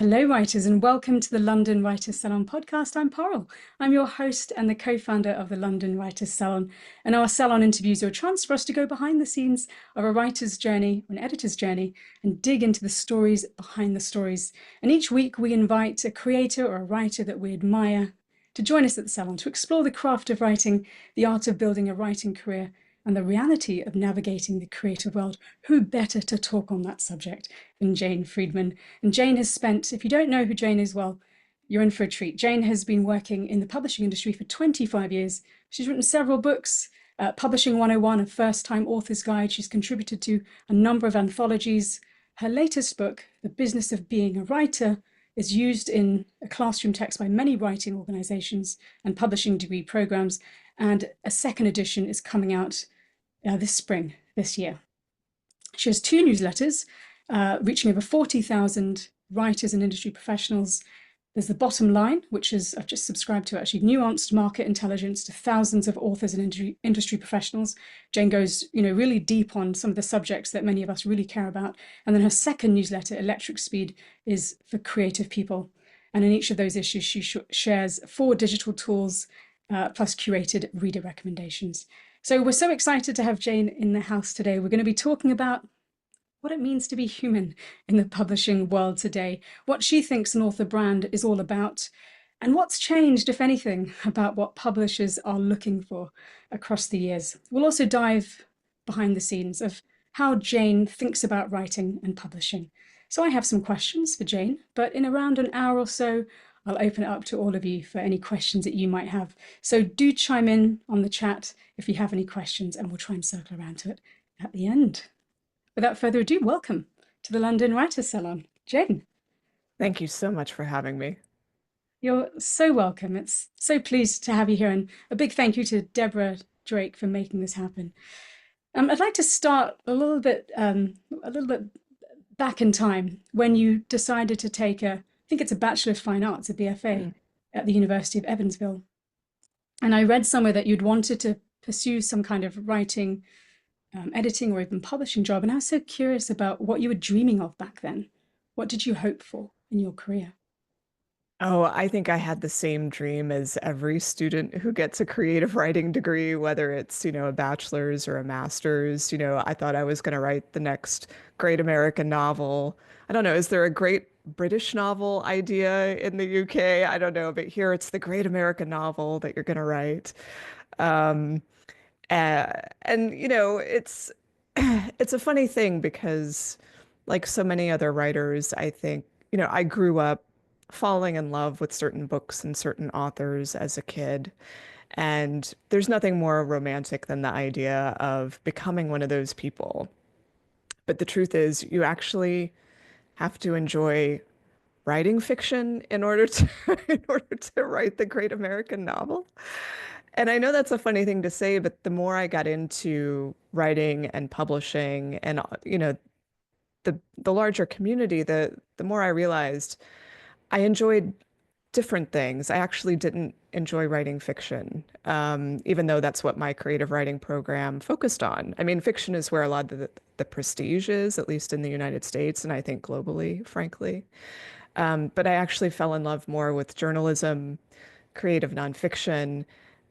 Hello, writers, and welcome to the London Writers Salon podcast. I'm Parul. I'm your host and the co-founder of the London Writers Salon. And our salon interviews are a chance for us to go behind the scenes of a writer's journey, an editor's journey, and dig into the stories behind the stories. And each week we invite a creator or a writer that we admire to join us at the salon to explore the craft of writing, the art of building a writing career, and the reality of navigating the creative world. Who better to talk on that subject than Jane Friedman? And Jane has spent, if you don't know who Jane is, well, you're in for a treat. Jane has been working in the publishing industry for 25 years. She's written several books, Publishing 101, a first-time author's guide. She's contributed to a number of anthologies. Her latest book, The Business of Being a Writer, is used in a classroom text by many writing organizations and publishing degree programs. And a second edition is coming out this spring, this year. She has two newsletters, reaching over 40,000 writers and industry professionals. There's The Bottom Line, which is, I've just subscribed to actually, nuanced market intelligence to thousands of authors and industry professionals. Jane goes, really deep on some of the subjects that many of us really care about. And then her second newsletter, Electric Speed, is for creative people. And in each of those issues, she shares 4 digital tools plus curated reader recommendations. So we're so excited to have Jane in the house today. We're going to be talking about what it means to be human in the publishing world today, what she thinks an author brand is all about, and what's changed, if anything, about what publishers are looking for across the years. We'll also dive behind the scenes of how Jane thinks about writing and publishing. So I have some questions for Jane, but in around an hour or so, I'll open it up to all of you for any questions that you might have. So do chime in on the chat if you have any questions, and we'll try and circle around to it at the end. Without further ado, welcome to the London Writers Salon. Jane. Thank you so much for having me. You're so welcome. It's so pleased to have you here, and a big thank you to Deborah Drake for making this happen. I'd like to start a little bit back in time when you decided to take I think it's a Bachelor of Fine Arts, a BFA, at the University of Evansville. And I read somewhere that you'd wanted to pursue some kind of writing, editing, or even publishing job. And I was so curious about what you were dreaming of back then. What did you hope for in your career? Oh, I think I had the same dream as every student who gets a creative writing degree, whether it's, a bachelor's or a master's. I thought I was going to write the next great American novel. I don't know, is there a great British novel idea in the UK? I don't know, but here it's the great American novel that you're going to write. Um, it's it's a funny thing because, like so many other writers, I think, I grew up falling in love with certain books and certain authors as a kid. And there's nothing more romantic than the idea of becoming one of those people. But the truth is, you actually have to enjoy writing fiction in order to in order to write the great American novel. And I know that's a funny thing to say, but the more I got into writing and publishing and the larger community, the more I realized I enjoyed different things. I actually didn't enjoy writing fiction, even though that's what my creative writing program focused on. I mean, fiction is where a lot of the prestige is, at least in the United States, and I think globally, frankly. But I actually fell in love more with journalism, creative nonfiction,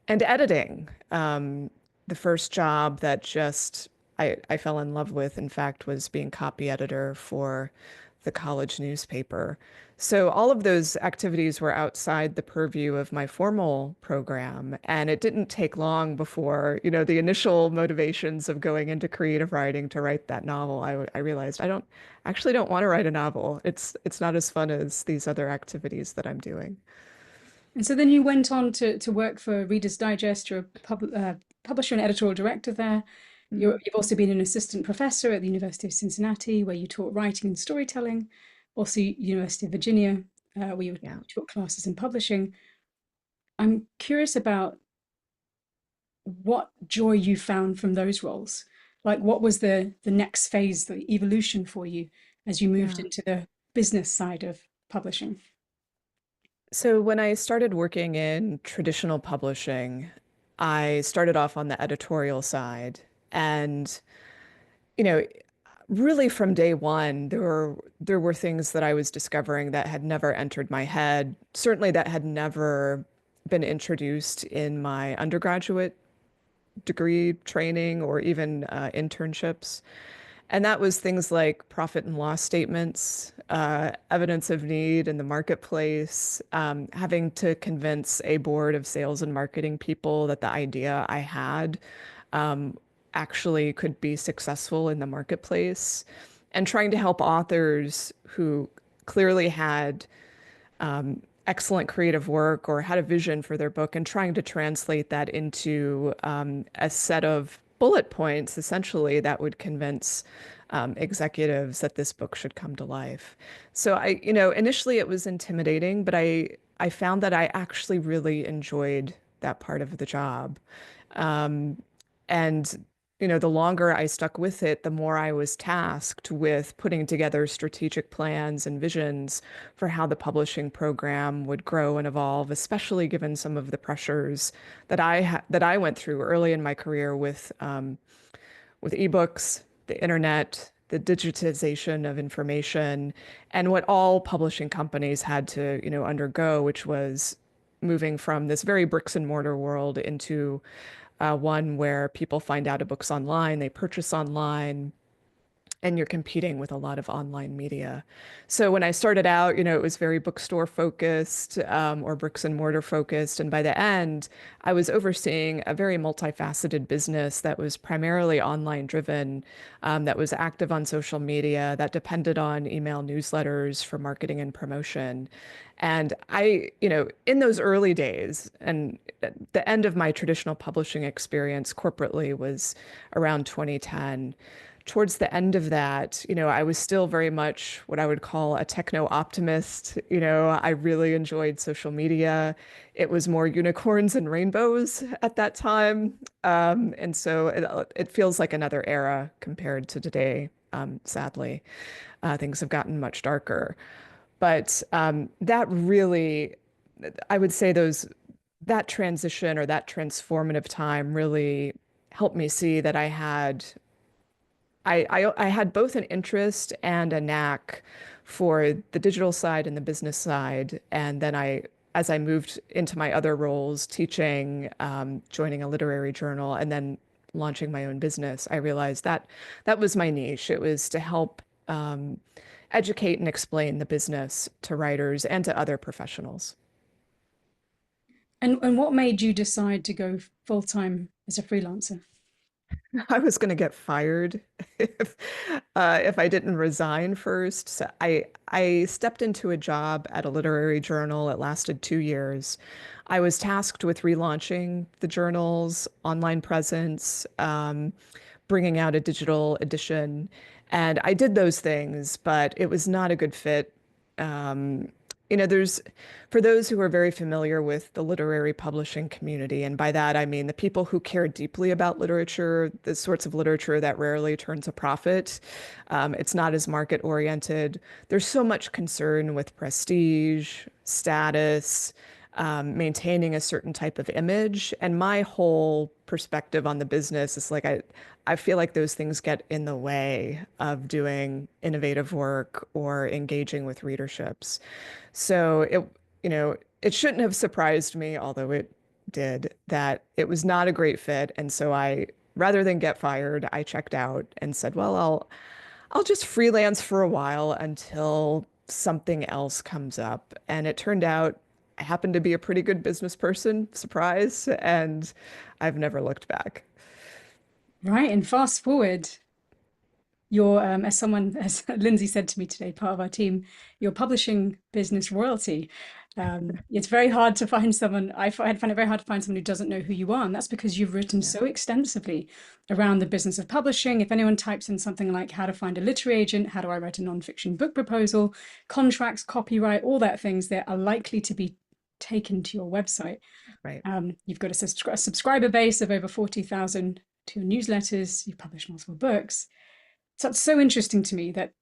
and editing. The first job that I fell in love with, in fact, was being copy editor for the college newspaper. So all of those activities were outside the purview of my formal program, and it didn't take long before, the initial motivations of going into creative writing to write that novel, I realized I don't want to write a novel. It's not as fun as these other activities that I'm doing. And so then you went on to work for Reader's Digest. You're a publisher and editorial director there. You've also been an assistant professor at the University of Cincinnati, where you taught writing and storytelling. Also, University of Virginia, where you Yeah. taught classes in publishing. I'm curious about what joy you found from those roles. Like, what was the next phase, the evolution for you as you moved Yeah. into the business side of publishing? So when I started working in traditional publishing, I started off on the editorial side. And, you know, really from day one, there were things that I was discovering that had never entered my head, certainly that had never been introduced in my undergraduate degree training or even internships. And that was things like profit and loss statements, evidence of need in the marketplace, having to convince a board of sales and marketing people that the idea I had um, actually could be successful in the marketplace, and trying to help authors who clearly had excellent creative work or had a vision for their book and trying to translate that into a set of bullet points, essentially, that would convince executives that this book should come to life. So initially it was intimidating, but I found that I actually really enjoyed that part of the job. Um, and the longer I stuck with it, the more I was tasked with putting together strategic plans and visions for how the publishing program would grow and evolve, especially given some of the pressures that I went through early in my career with ebooks, the internet, the digitization of information, and what all publishing companies had to, undergo, which was moving from this very bricks and mortar world into one where people find out a book's online, they purchase online, and you're competing with a lot of online media. So when I started out, it was very bookstore focused or bricks and mortar focused. And by the end, I was overseeing a very multifaceted business that was primarily online driven, that was active on social media, that depended on email newsletters for marketing and promotion. And in those early days, and the end of my traditional publishing experience corporately was around 2010. Towards the end of that, I was still very much what I would call a techno optimist. I really enjoyed social media. It was more unicorns and rainbows at that time. And so it feels like another era compared to today, sadly. Things have gotten much darker. But that really, I would say that transition or that transformative time really helped me see that I had both an interest and a knack for the digital side and the business side. And then as I moved into my other roles, teaching, joining a literary journal, and then launching my own business, I realized that that was my niche. It was to help educate and explain the business to writers and to other professionals. And what made you decide to go full time as a freelancer? I was going to get fired if if I didn't resign first. So I stepped into a job at a literary journal. It lasted 2 years. I was tasked with relaunching the journal's online presence, bringing out a digital edition, and I did those things, but it was not a good fit. Um, there's for those who are very familiar with the literary publishing community, and by that I mean the people who care deeply about literature, the sorts of literature that rarely turns a profit. It's not as market oriented. There's so much concern with prestige, status, maintaining a certain type of image. And my whole perspective on the business is like I feel like those things get in the way of doing innovative work or engaging with readerships. So it shouldn't have surprised me, although it did, that it was not a great fit. And so rather than get fired, I checked out and said, well, I'll just freelance for a while until something else comes up. And it turned out I happened to be a pretty good business person, surprise, and I've never looked back. Right. And fast forward, you're, as someone, as Lindsay said to me today, part of our team, you're publishing business royalty. It's very hard to find someone, I find it very hard to find someone who doesn't know who you are. And that's because you've written Yeah, so extensively around the business of publishing. If anyone types in something like how to find a literary agent, how do I write a nonfiction book proposal, contracts, copyright, all that things that are likely to be taken to your website. right. You've got a subscriber base of over 40,000 to your newsletters. You've published multiple books. So it's so interesting to me that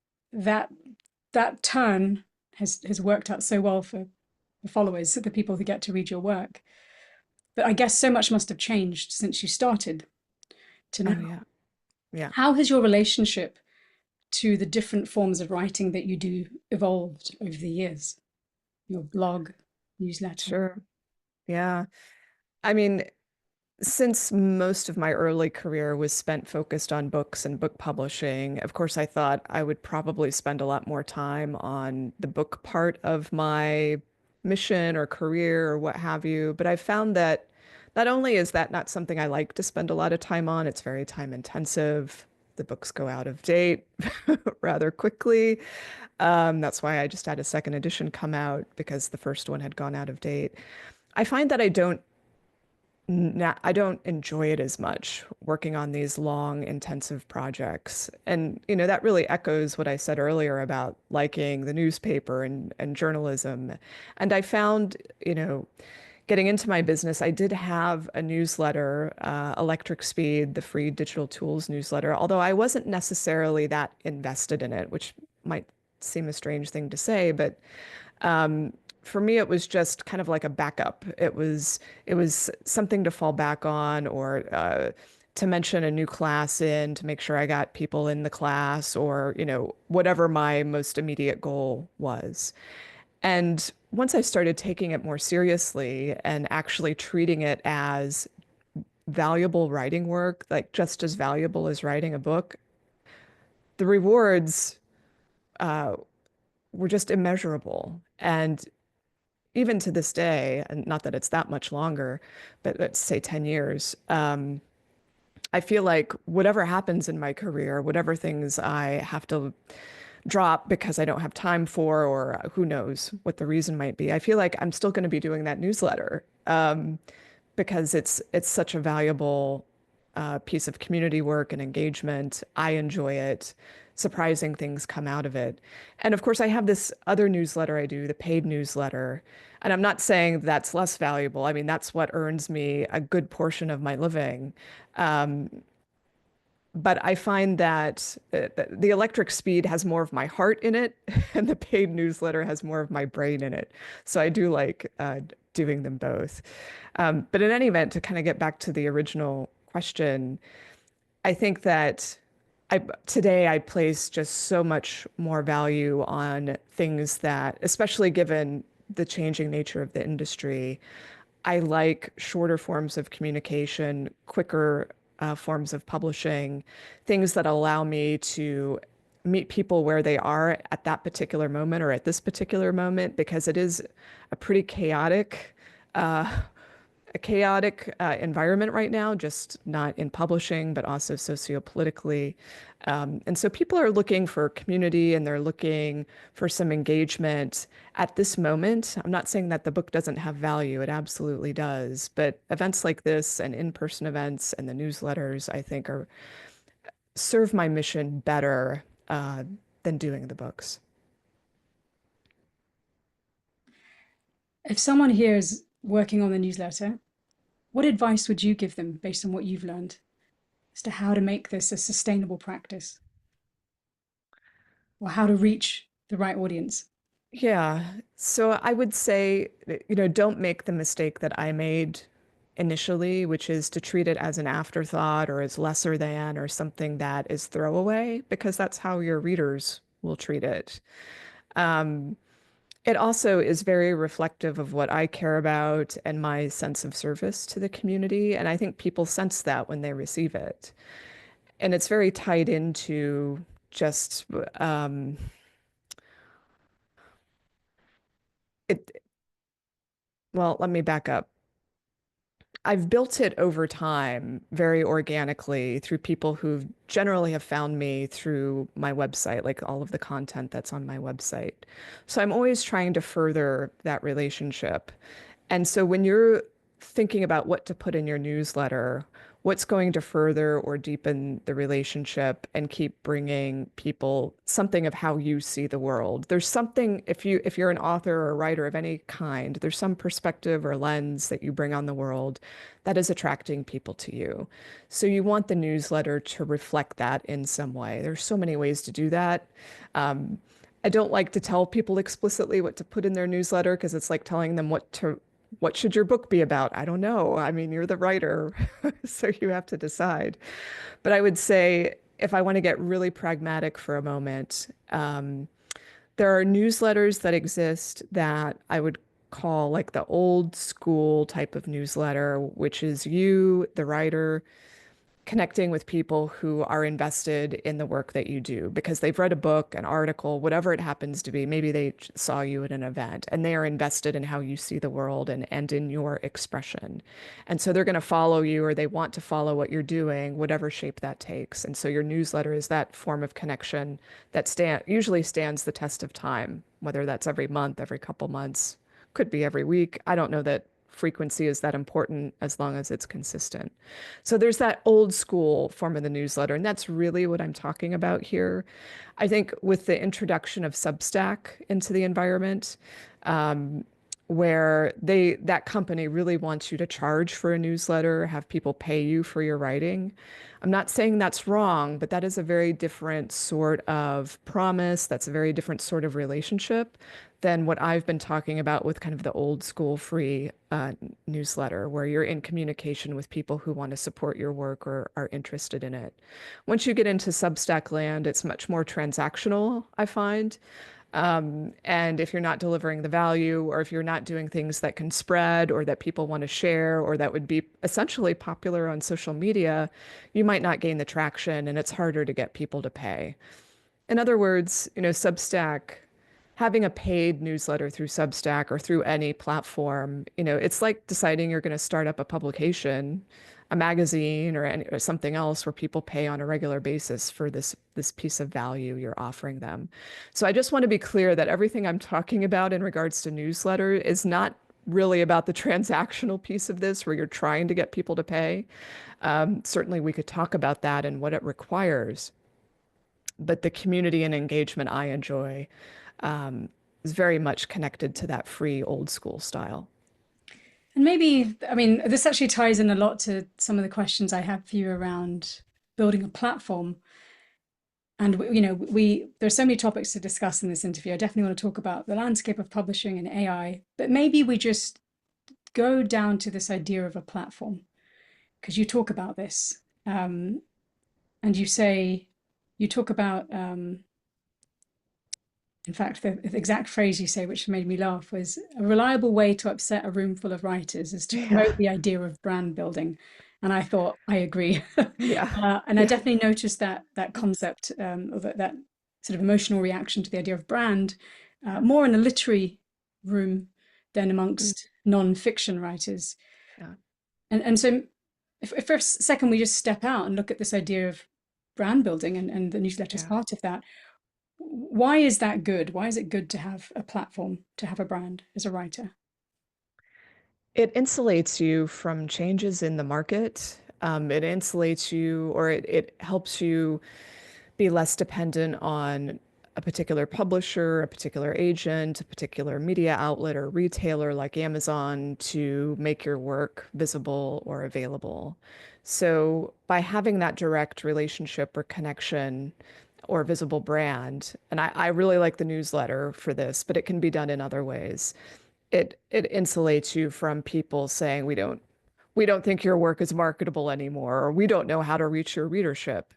that turn has worked out so well for the followers, the people who get to read your work. But I guess so much must have changed since you started to Oh now. yeah. Yeah. How has your relationship to the different forms of writing that you do evolved over the years? Your blog, newsletter. Sure. Yeah. I mean, since most of my early career was spent focused on books and book publishing, of course, I thought I would probably spend a lot more time on the book part of my mission or career or what have you. But I found that not only is that not something I like to spend a lot of time on, it's very time intensive. The books go out of date rather quickly. That's why I just had a second edition come out because the first one had gone out of date. I find that I don't enjoy it as much working on these long, intensive projects. And, that really echoes what I said earlier about liking the newspaper and journalism. And I found, getting into my business, I did have a newsletter, Electric Speed, the free digital tools newsletter, although I wasn't necessarily that invested in it, which might seem a strange thing to say, but for me, it was just kind of like a backup. It was something to fall back on, or to mention a new class in to make sure I got people in the class, or whatever my most immediate goal was. And once I started taking it more seriously and actually treating it as valuable writing work, like just as valuable as writing a book, the rewards were just immeasurable. And even to this day, and not that it's that much longer, but let's say 10 years, I feel like whatever happens in my career, whatever things I have to drop because I don't have time for, or who knows what the reason might be, I feel like I'm still going to be doing that newsletter, because it's such a valuable piece of community work and engagement. I enjoy it. Surprising things come out of it. And of course, I have this other newsletter I do, the paid newsletter. And I'm not saying that's less valuable. I mean, that's what earns me a good portion of my living. Um, but I find that the electric speed has more of my heart in it, and the paid newsletter has more of my brain in it. So I do like doing them both. But in any event, to kind of get back to the original question, I think that today I place just so much more value on things that, especially given the changing nature of the industry, I like shorter forms of communication, quicker forms of publishing, things that allow me to meet people where they are at that particular moment or at this particular moment, because it is a pretty uh, chaotic environment right now, just not in publishing, but also sociopolitically. And so people are looking for community and they're looking for some engagement at this moment. I'm not saying that the book doesn't have value, it absolutely does. But events like this and in-person events and the newsletters, I think, are serve my mission better than doing the books. If someone here is working on the newsletter, what advice would you give them based on what you've learned as to how to make this a sustainable practice or how to reach the right audience? Yeah. So I would say, don't make the mistake that I made initially, which is to treat it as an afterthought or as lesser than or something that is throwaway, because that's how your readers will treat it. Um, it also is very reflective of what I care about and my sense of service to the community. And I think people sense that when they receive it. And it's very tied into just it. Well, let me back up. I've built it over time very organically through people who generally have found me through my website, like all of the content that's on my website. So I'm always trying to further that relationship. And so when you're thinking about what to put in your newsletter, what's going to further or deepen the relationship and keep bringing people something of how you see the world. There's something, if you're an author or a writer of any kind, there's some perspective or lens that you bring on the world that is attracting people to you. So you want the newsletter to reflect that in some way. There's so many ways to do that. I don't like to tell people explicitly what to put in their newsletter because it's like telling them what should your book be about? I don't know. I mean, you're the writer, so you have to decide. But I would say if I want to get really pragmatic for a moment, there are newsletters that exist that I would call like the old school type of newsletter, which is you, the writer, connecting with people who are invested in the work that you do because they've read a book, an article, whatever it happens to be. Maybe they saw you at an event and they are invested in how you see the world and in your expression. And so they're going to follow you or they want to follow what you're doing, whatever shape that takes. And so your newsletter is that form of connection that usually stands the test of time, whether that's every month, every couple months, could be every week. I don't know that frequency is that important as long as it's consistent. So there's that old school form of the newsletter, and that's really what I'm talking about here. I think with the introduction of Substack into the environment, where that company really wants you to charge for a newsletter, have people pay you for your writing. I'm not saying that's wrong, but that is a very different sort of promise. That's a very different sort of relationship than what I've been talking about with kind of the old school free newsletter, where you're in communication with people who want to support your work or are interested in it. Once you get into Substack land, it's much more transactional, I find. And if you're not delivering the value, or if you're not doing things that can spread or that people want to share, or that would be essentially popular on social media, you might not gain the traction and it's harder to get people to pay. In other words, Substack, having a paid newsletter through Substack or through any platform, it's like deciding you're going to start up a publication, a magazine or something else where people pay on a regular basis for this piece of value you're offering them. So I just want to be clear that everything I'm talking about in regards to newsletter is not really about the transactional piece of this where you're trying to get people to pay. Certainly we could talk about that and what it requires, but the community and engagement I enjoy is very much connected to that free old school style. And maybe, I mean, this actually ties in a lot to some of the questions I have for you around building a platform. And there's so many topics to discuss in this interview. I definitely want to talk about the landscape of publishing and AI, but maybe we just go down to this idea of a platform because you talk about this, and you talk about in fact, the exact phrase you say, which made me laugh, was a reliable way to upset a room full of writers is to Yeah. promote the idea of brand building. And I thought, I agree. Yeah. And I Yeah. definitely noticed that concept, or that sort of emotional reaction to the idea of brand, more in the literary room than Mm, amongst non-fiction writers. yeah. And so if for a second we just step out and look at this idea of brand building and the newsletter is Yeah. part of that, why is that good? Why is it good to have a platform, to have a brand as a writer? It insulates you from changes in the market. It insulates you, or it helps you be less dependent on a particular publisher, a particular agent, a particular media outlet or retailer like Amazon to make your work visible or available. So by having that direct relationship or connection or visible brand, and I really like the newsletter for this, but it can be done in other ways. It insulates you from people saying we don't think your work is marketable anymore, or we don't know how to reach your readership.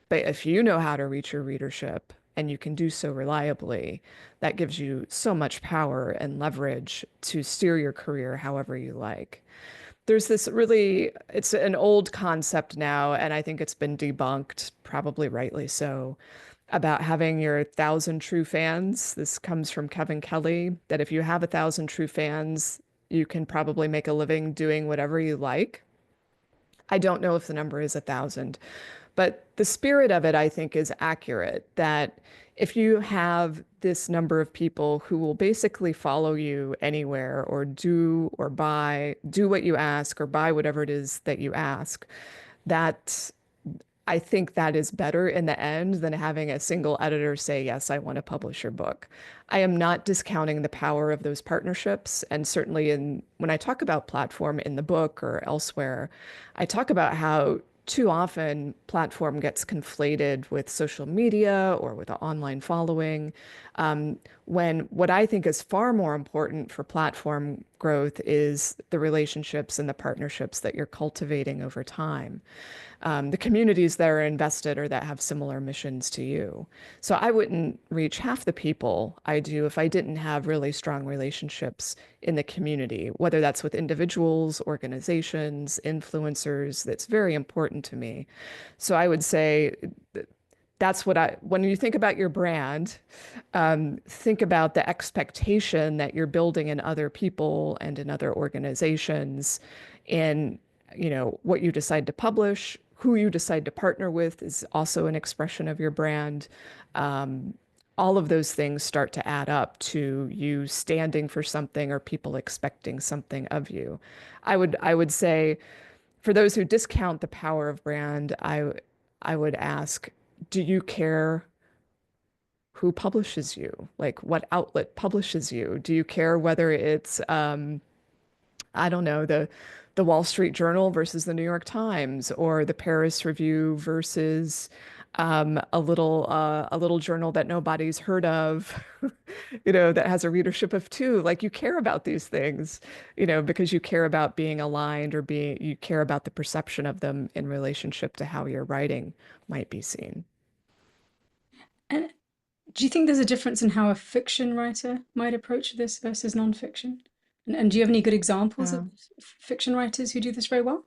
But if you know how to reach your readership and you can do so reliably, that gives you so much power and leverage to steer your career however you like. There's this really, it's an old concept now, and I think it's been debunked, probably rightly so, about having your 1,000 true fans. This comes from Kevin Kelly, that if you have 1,000 true fans, you can probably make a living doing whatever you like. I don't know if the number is 1,000, but the spirit of it, I think, is accurate that if you have this number of people who will basically follow you anywhere or do what you ask or buy whatever it is that you ask, that I think that is better in the end than having a single editor say, yes, I want to publish your book. I am not discounting the power of those partnerships. And certainly when I talk about platform in the book or elsewhere, I talk about how too often platform gets conflated with social media or with an online following. When what I think is far more important for platform growth is the relationships and the partnerships that you're cultivating over time, the communities that are invested or that have similar missions to you. So I wouldn't reach half the people I do if I didn't have really strong relationships in the community, whether that's with individuals, organizations, influencers. That's very important to me. So I would say that's what when you think about your brand, think about the expectation that you're building in other people and in other organizations, and what you decide to publish, who you decide to partner with is also an expression of your brand. Um, all of those things start to add up to you standing for something or people expecting something of you. I would say for those who discount the power of brand, I would ask, do you care who publishes you? Like what outlet publishes you? Do you care whether it's I don't know, the Wall Street Journal versus the New York Times, or the Paris Review versus a little journal that nobody's heard of, that has a readership of two. Like you care about these things, because you care about being aligned, or you care about the perception of them in relationship to how your writing might be seen. And do you think there's a difference in how a fiction writer might approach this versus nonfiction? And do you have any good examples of fiction writers who do this very well?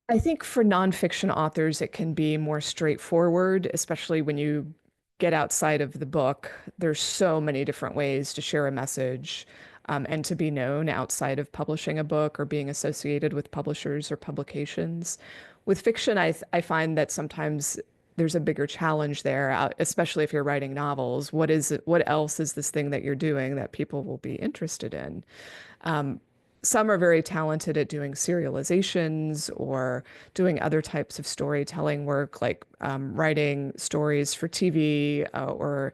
I think for nonfiction authors, it can be more straightforward, especially when you get outside of the book. There's so many different ways to share a message, and to be known outside of publishing a book or being associated with publishers or publications. With fiction, I find that sometimes there's a bigger challenge there, especially if you're writing novels. What else is this thing that you're doing that people will be interested in? Um, some are very talented at doing serializations or doing other types of storytelling work, like writing stories for TV, or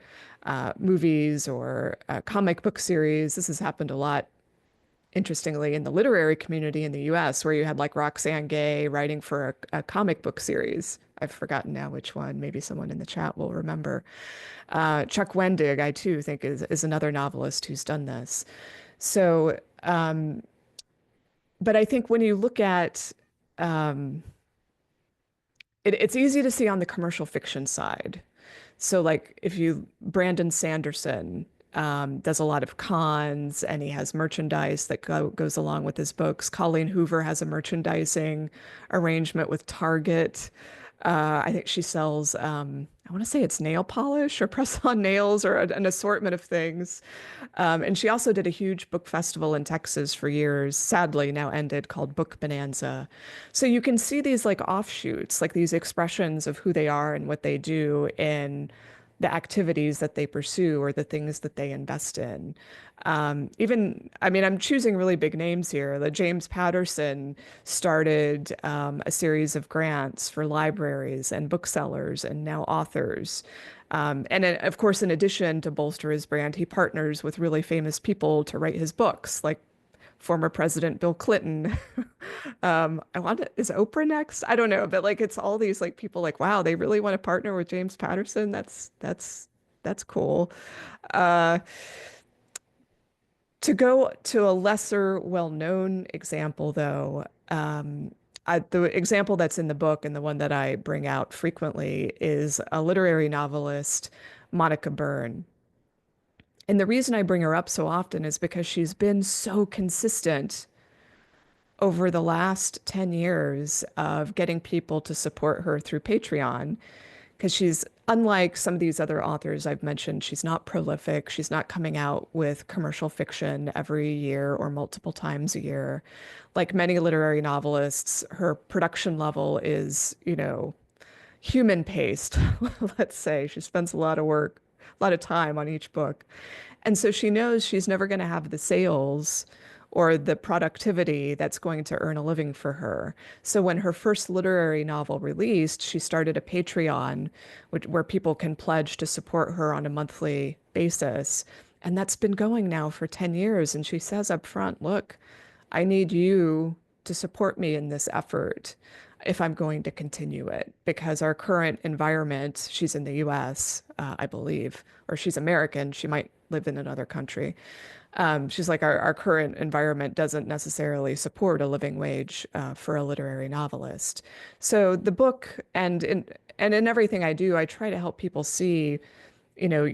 movies, or comic book series. This has happened a lot, interestingly, in the literary community in the US, where you had like Roxane Gay writing for a comic book series. I've forgotten now which one. Maybe someone in the chat will remember. Chuck Wendig, I too think is another novelist who's done this. So, but I think when you look at um, it's easy to see on the commercial fiction side. So, like, if you, Brandon Sanderson does a lot of cons, and he has merchandise that goes along with his books. Colleen Hoover has a merchandising arrangement with Target. I think she sells, I want to say it's nail polish or press-on nails, or an assortment of things. And she also did a huge book festival in Texas for years, sadly now ended, called Book Bonanza. So you can see these like offshoots, like these expressions of who they are and what they do in the activities that they pursue or the things that they invest in. Even, I mean, I'm choosing really big names here. The James Patterson started a series of grants for libraries and booksellers and now authors. And then, of course, in addition, to bolster his brand, he partners with really famous people to write his books, like former President Bill Clinton. Is Oprah next? I don't know, but like it's all these like people like, wow, they really want to partner with James Patterson. That's cool. Uh, to go to a lesser well-known example, though, the example that's in the book and the one that I bring out frequently is a literary novelist, Monica Byrne. And the reason I bring her up so often is because she's been so consistent over the last 10 years of getting people to support her through Patreon, because she's unlike some of these other authors I've mentioned. She's not prolific. She's not coming out with commercial fiction every year or multiple times a year. Like many literary novelists, her production level is, human paced, let's say. She spends a lot of work, a lot of time on each book. And so she knows she's never going to have the sales or the productivity that's going to earn a living for her. So when her first literary novel released, she started a Patreon, where people can pledge to support her on a monthly basis. And that's been going now for 10 years. And she says up front, look, I need you to support me in this effort. if I'm going to continue it, because our current environment, she's in the US, I believe, or she's American, she might live in another country. She's like, our current environment doesn't necessarily support a living wage for a literary novelist. So the book and in everything I do, I try to help people see, you know,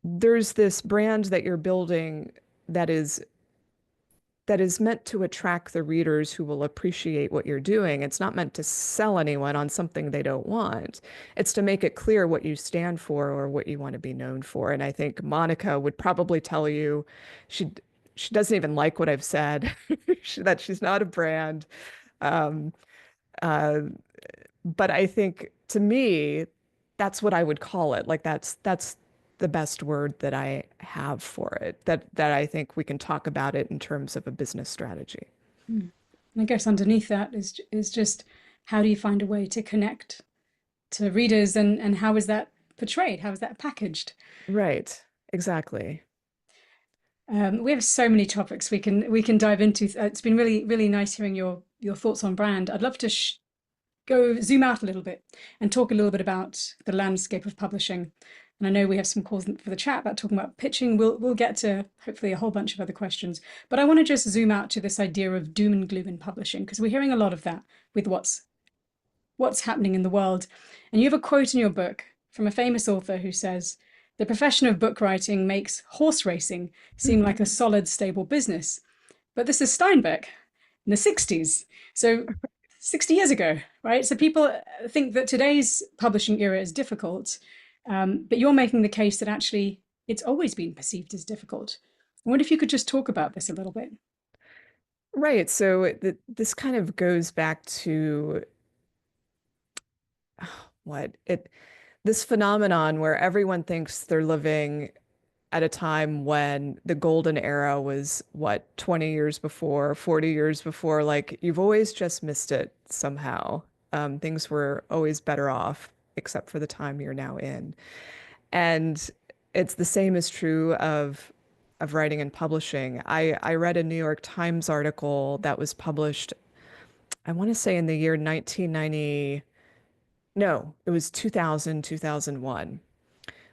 there's this brand that you're building that is that is meant to attract the readers who will appreciate what you're doing. It's not meant to sell anyone on something they don't want. It's to make it clear what you stand for or what you want to be known for. And I think Monica would probably tell you she she doesn't even like what I've said, that she's not a brand. Um, uh, but I think to me, that's what I would call it. Like that's the best word that I have for it. That I think we can talk about it in terms of a business strategy. Mm. And I guess underneath that is just how do you find a way to connect to readers, and how is that portrayed? How is that packaged? Right. Exactly. We have so many topics we can dive into. It's been really nice hearing your thoughts on brand. I'd love to go zoom out a little bit and talk a little bit about the landscape of publishing. And I know we have some calls for the chat about talking about pitching. We'll get to hopefully a whole bunch of other questions, but I want to just zoom out to this idea of doom and gloom in publishing, because we're hearing a lot of that with what's happening in the world. And you have a quote in your book from a famous author who says, "The profession of book writing makes horse racing seem like a solid, stable business." But this is Steinbeck in the 60s. So 60 years ago, right? So people think that today's publishing era is difficult, but you're making the case that actually it's always been perceived as difficult. I wonder if you could just talk about this a little bit. Right. So this kind of goes back to what it this phenomenon where everyone thinks they're living at a time when the golden era was what, 20 years before, 40 years before, like you've always just missed it somehow. Things were always better off, except for the time you're now in. And it's the same is true of writing and publishing. I read a New York Times article that was published, I want to say in the year 1990, no, it was 2000, 2001,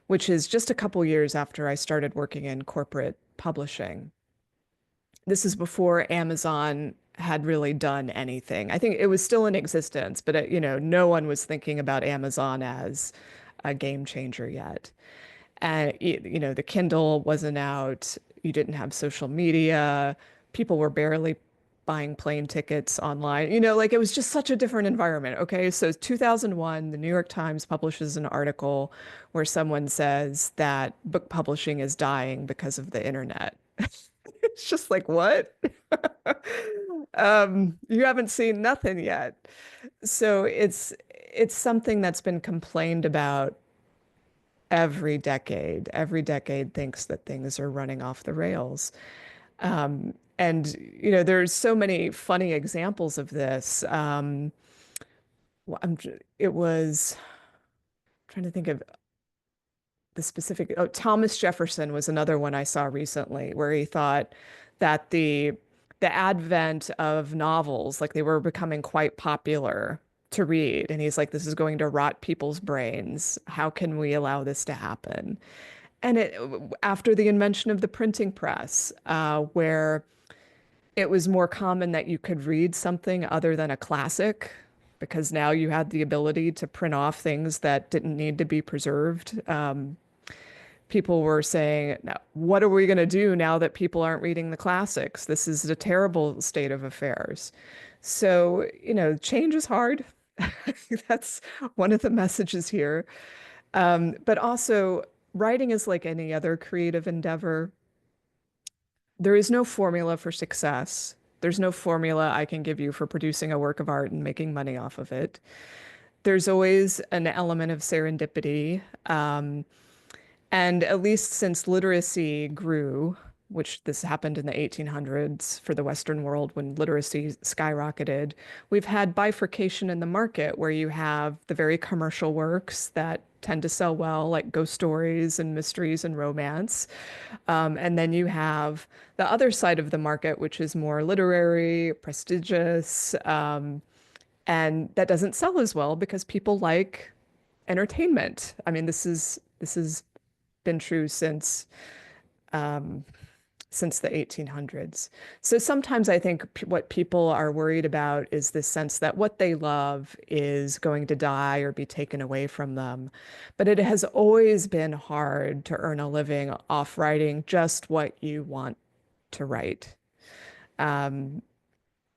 which is just a couple years after I started working in corporate publishing. This is before Amazon had really done anything. I think it was still in existence, but no one was thinking about Amazon as a game changer yet. And the Kindle wasn't out. You didn't have social media. People were barely buying plane tickets online. Like it was just such a different environment. Okay, so 2001, the New York Times publishes an article where someone says that book publishing is dying because of the internet. It's just like, what? You haven't seen nothing yet. So it's something that's been complained about every decade. Every decade thinks that things are running off the rails. And there's so many funny examples of this. It was trying to think of the specific. Oh, Thomas Jefferson was another one I saw recently, where he thought that the advent of novels, like they were becoming quite popular to read, and he's like, this is going to rot people's brains. How can we allow this to happen? And after the invention of the printing press, where it was more common that you could read something other than a classic, because now you had the ability to print off things that didn't need to be preserved. People were saying, "Now, what are we going to do now that people aren't reading the classics? This is a terrible state of affairs." So, change is hard. That's one of the messages here. But also, writing is like any other creative endeavor. There is no formula for success. There's no formula I can give you for producing a work of art and making money off of it. There's always an element of serendipity. And at least since literacy grew, which this happened in the 1800s for the Western world when literacy skyrocketed, we've had bifurcation in the market where you have the very commercial works that tend to sell well, like ghost stories and mysteries and romance. And then you have the other side of the market, which is more literary, prestigious, And that doesn't sell as well because people like entertainment. I mean, this has been true um, since the 1800s. So sometimes I think what people are worried about is this sense that what they love is going to die or be taken away from them. But it has always been hard to earn a living off writing just what you want to write. Um,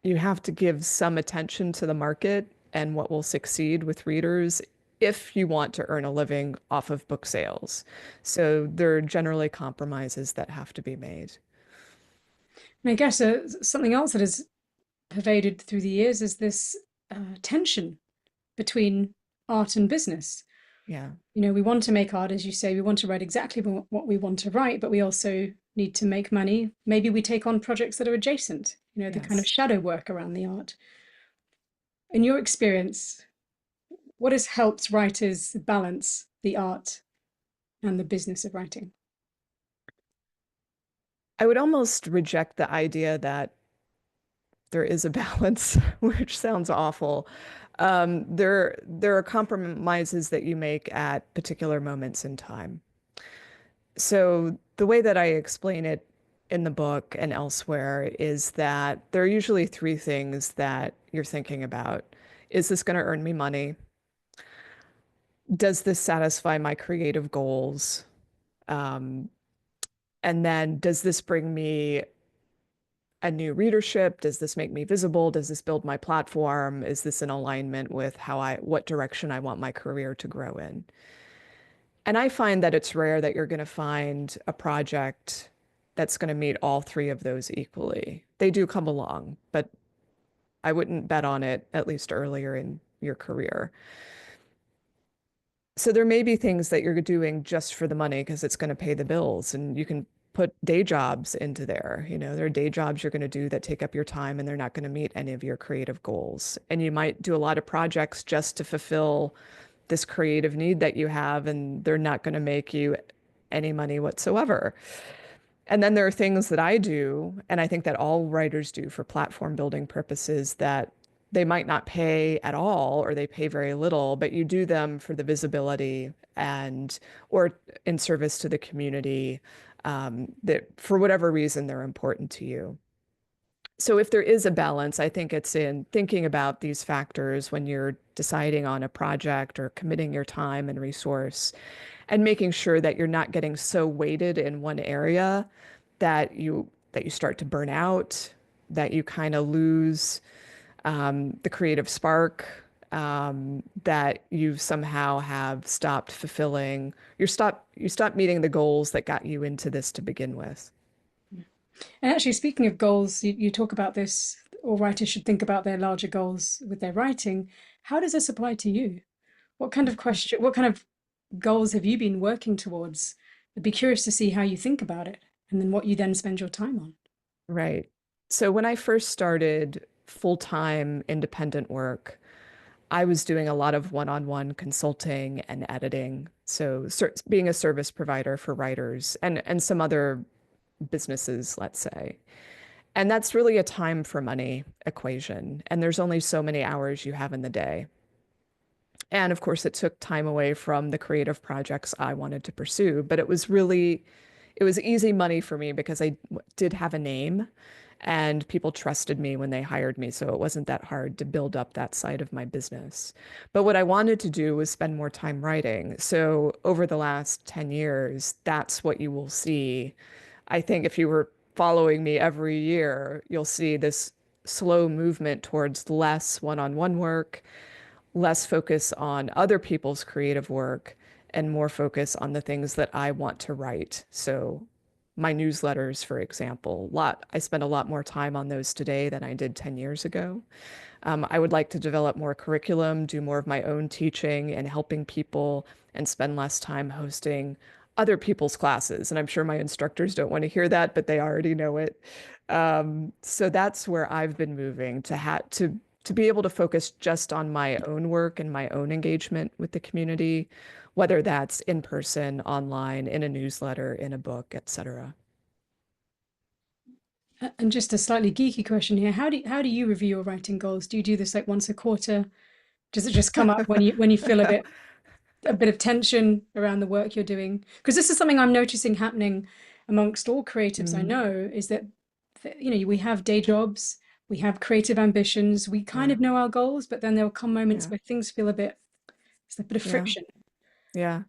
you have to give some attention to the market and what will succeed with readers if you want to earn a living off of book sales. So there are generally compromises that have to be made. And I guess something else that has pervaded through the years is this tension between art and business. Yeah. You know, we want to make art, as you say, we want to write exactly what we want to write, but we also need to make money. Maybe we take on projects that are adjacent, you know, the kind of Yes. shadow work around the art. In your experience, what has helped writers balance the art and the business of writing? I would almost reject the idea that there is a balance, which sounds awful. There are compromises that you make at particular moments in time. So the way that I explain it in the book and elsewhere is that there are usually three things that you're thinking about. Is this going to earn me money? Does this satisfy my creative goals? Um, and then does this bring me a new readership? Does this make me visible? Does this build my platform? Is this in alignment with what direction I want my career to grow in? And I find that it's rare that you're going to find a project that's going to meet all three of those equally. They do come along, but I wouldn't bet on it, at least earlier in your career. So there may be things that you're doing just for the money because it's going to pay the bills, and you can put day jobs into there. You know, there are day jobs you're going to do that take up your time and they're not going to meet any of your creative goals. And you might do a lot of projects just to fulfill this creative need that you have, and they're not going to make you any money whatsoever. And then there are things that I do, and I think that all writers do for platform building purposes that they might not pay at all or they pay very little, but you do them for the visibility and or in service to the community that for whatever reason they're important to you. So if there is a balance, I think it's in thinking about these factors when you're deciding on a project or committing your time and resource and making sure that you're not getting so weighted in one area that you start to burn out, that you kind of lose the creative spark, that you somehow have stopped fulfilling, you stop meeting the goals that got you into this to begin with. And actually, speaking of goals, you talk about this, all writers should think about their larger goals with their writing. How does this apply to you? What kind of goals have you been working towards? I'd be curious to see how you think about it and then what you then spend your time on. Right. So when I first started full-time independent work, I was doing a lot of one-on-one consulting and editing. So being a service provider for writers and some other businesses, let's say. And that's really a time for money equation. And there's only so many hours you have in the day. And of course, it took time away from the creative projects I wanted to pursue, but it was easy money for me because did have a name and people trusted me when they hired me. So it wasn't that hard to build up that side of my business. But what I wanted to do was spend more time writing. So over the last 10 years, that's what you will see. I think if you were following me every year, you'll see this slow movement towards less one-on-one work, less focus on other people's creative work, and more focus on the things that I want to write. So my newsletters, for example, I spend a lot more time on those today than I did 10 years ago. I would like to develop more curriculum, do more of my own teaching and helping people, and spend less time hosting other people's classes. And I'm sure my instructors don't want to hear that, but they already know it. So that's where I've been moving to be able to focus just on my own work and my own engagement with the community, whether that's in person, online, in a newsletter, in a book, etc. And just a slightly geeky question here. How do you review your writing goals? Do you do this like once a quarter? Does it just come up when you feel a bit of tension around the work you're doing? Because this is something I'm noticing happening amongst all creatives I Mm, know, is that we have day jobs, we have creative ambitions, we kind yeah, of know our goals, but then there'll come moments yeah, where things feel it's a bit of yeah, friction. yeah.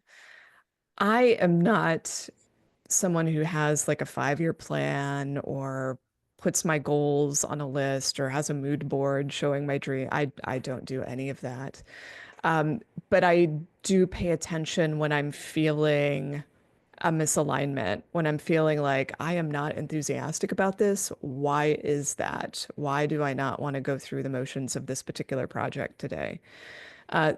I am not someone who has like a 5-year plan or puts my goals on a list or has a mood board showing my dream. I don't do any of that. Um, but I do pay attention when I'm feeling a misalignment, when I'm feeling like I am not enthusiastic about this. Why is that? Why do I not want to go through the motions of this particular project today?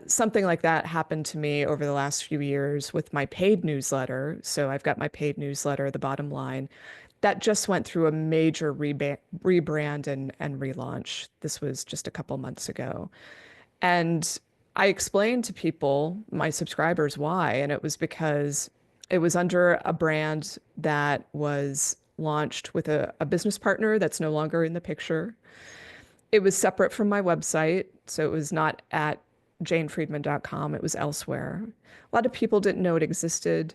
Something like that happened to me over the last few years with my paid newsletter. So I've got my paid newsletter, The Bottom Line, that just went through a major rebrand and relaunch. This was just a couple months ago. And I explained to people, my subscribers, why. And it was because it was under a brand that was launched with a business partner that's no longer in the picture. It was separate from my website, so it was not at janefriedman.com, it was elsewhere. A lot of people didn't know it existed.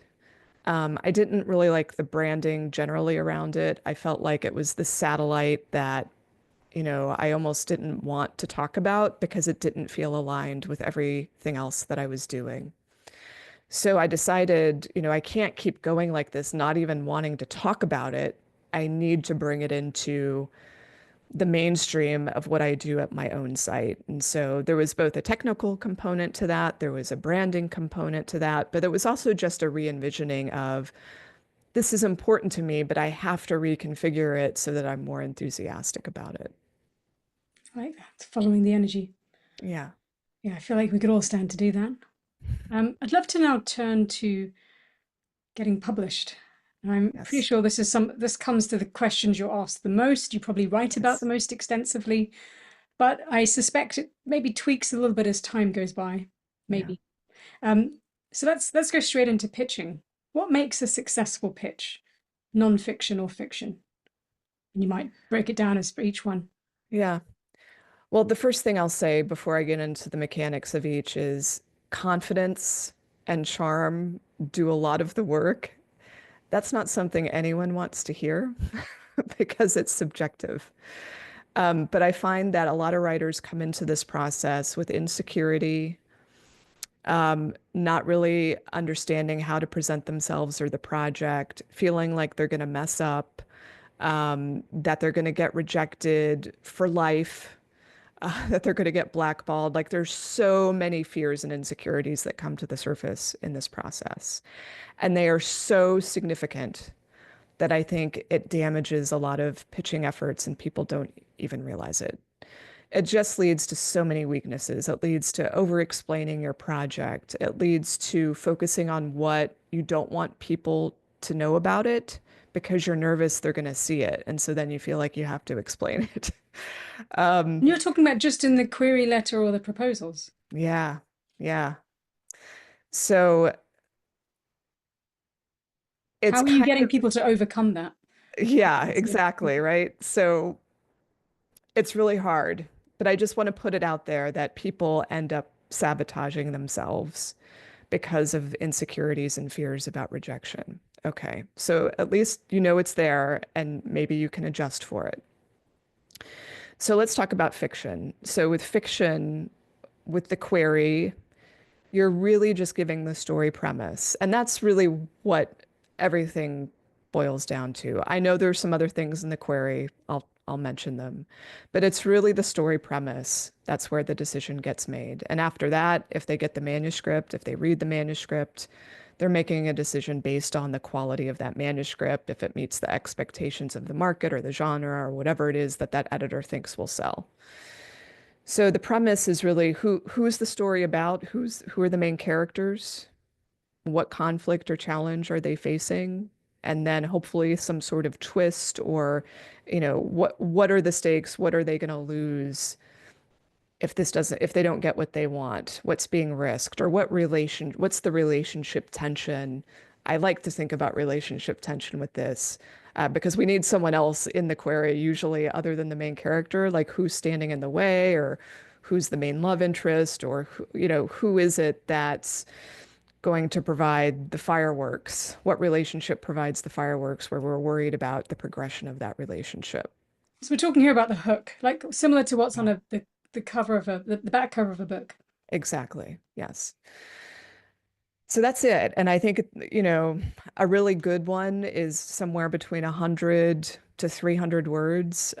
I didn't really like the branding generally around it. I felt like it was the satellite that, I almost didn't want to talk about because it didn't feel aligned with everything else that I was doing. So I decided, I can't keep going like this, not even wanting to talk about it. I need to bring it into the mainstream of what I do at my own site. And so there was both a technical component to that, there was a branding component to that, but it was also just a re-envisioning of this is important to me, but I have to reconfigure it so that I'm more enthusiastic about it. I like that. It's following the energy. Yeah. Yeah, I feel like we could all stand to do that. I'd love to now turn to getting published. And I'm pretty Yes. sure this comes to the questions you're asked the most. You probably write about the Yes. most extensively, but I suspect it maybe tweaks a little bit as time goes by. Yeah. Maybe. So let's go straight into pitching. What makes a successful pitch, non-fiction or fiction? And you might break it down as for each one. Yeah. Well, the first thing I'll say before I get into the mechanics of each is confidence and charm do a lot of the work. That's not something anyone wants to hear because it's subjective. But I find that a lot of writers come into this process with insecurity, not really understanding how to present themselves or the project, feeling like they're going to mess up, that they're going to get rejected for life, that they're going to get blackballed. Like there's so many fears and insecurities that come to the surface in this process. And they are so significant that I think it damages a lot of pitching efforts and people don't even realize it. It just leads to so many weaknesses. It leads to over explaining your project. It leads to focusing on what you don't want people to know about it because you're nervous they're going to see it. And so then you feel like you have to explain it. And you're talking about just in the query letter or the proposals. Yeah. Yeah. So it's How are you kind getting of, people to overcome that? yeah, That's good. exactly. Right. So it's really hard, but I just want to put it out there that people end up sabotaging themselves because of insecurities and fears about rejection. Okay, so at least you know it's there and maybe you can adjust for it. So let's talk about fiction. So with fiction, with the query, you're really just giving the story premise. And that's really what everything boils down to. I know there's some other things in the query. I'll mention them. But it's really the story premise. That's where the decision gets made. And after that, if they get the manuscript, if they read the manuscript, they're making a decision based on the quality of that manuscript, if it meets the expectations of the market or the genre or whatever it is that that editor thinks will sell. So the premise is really who is the story about? Who are the main characters? What conflict or challenge are they facing? And then hopefully some sort of twist or, what are the stakes? What are they going to lose if they don't get what they want? What's being risked or what's the relationship tension? I like to think about relationship tension with this because we need someone else in the query, usually other than the main character, like who's standing in the way or who's the main love interest or who is it that's going to provide the fireworks? What relationship provides the fireworks where we're worried about the progression of that relationship? So we're talking here about the hook, like similar to what's on Yeah. the cover of the back cover of a book. Exactly. Yes. So that's it. And I think, a really good one is somewhere between 100 to 300 words.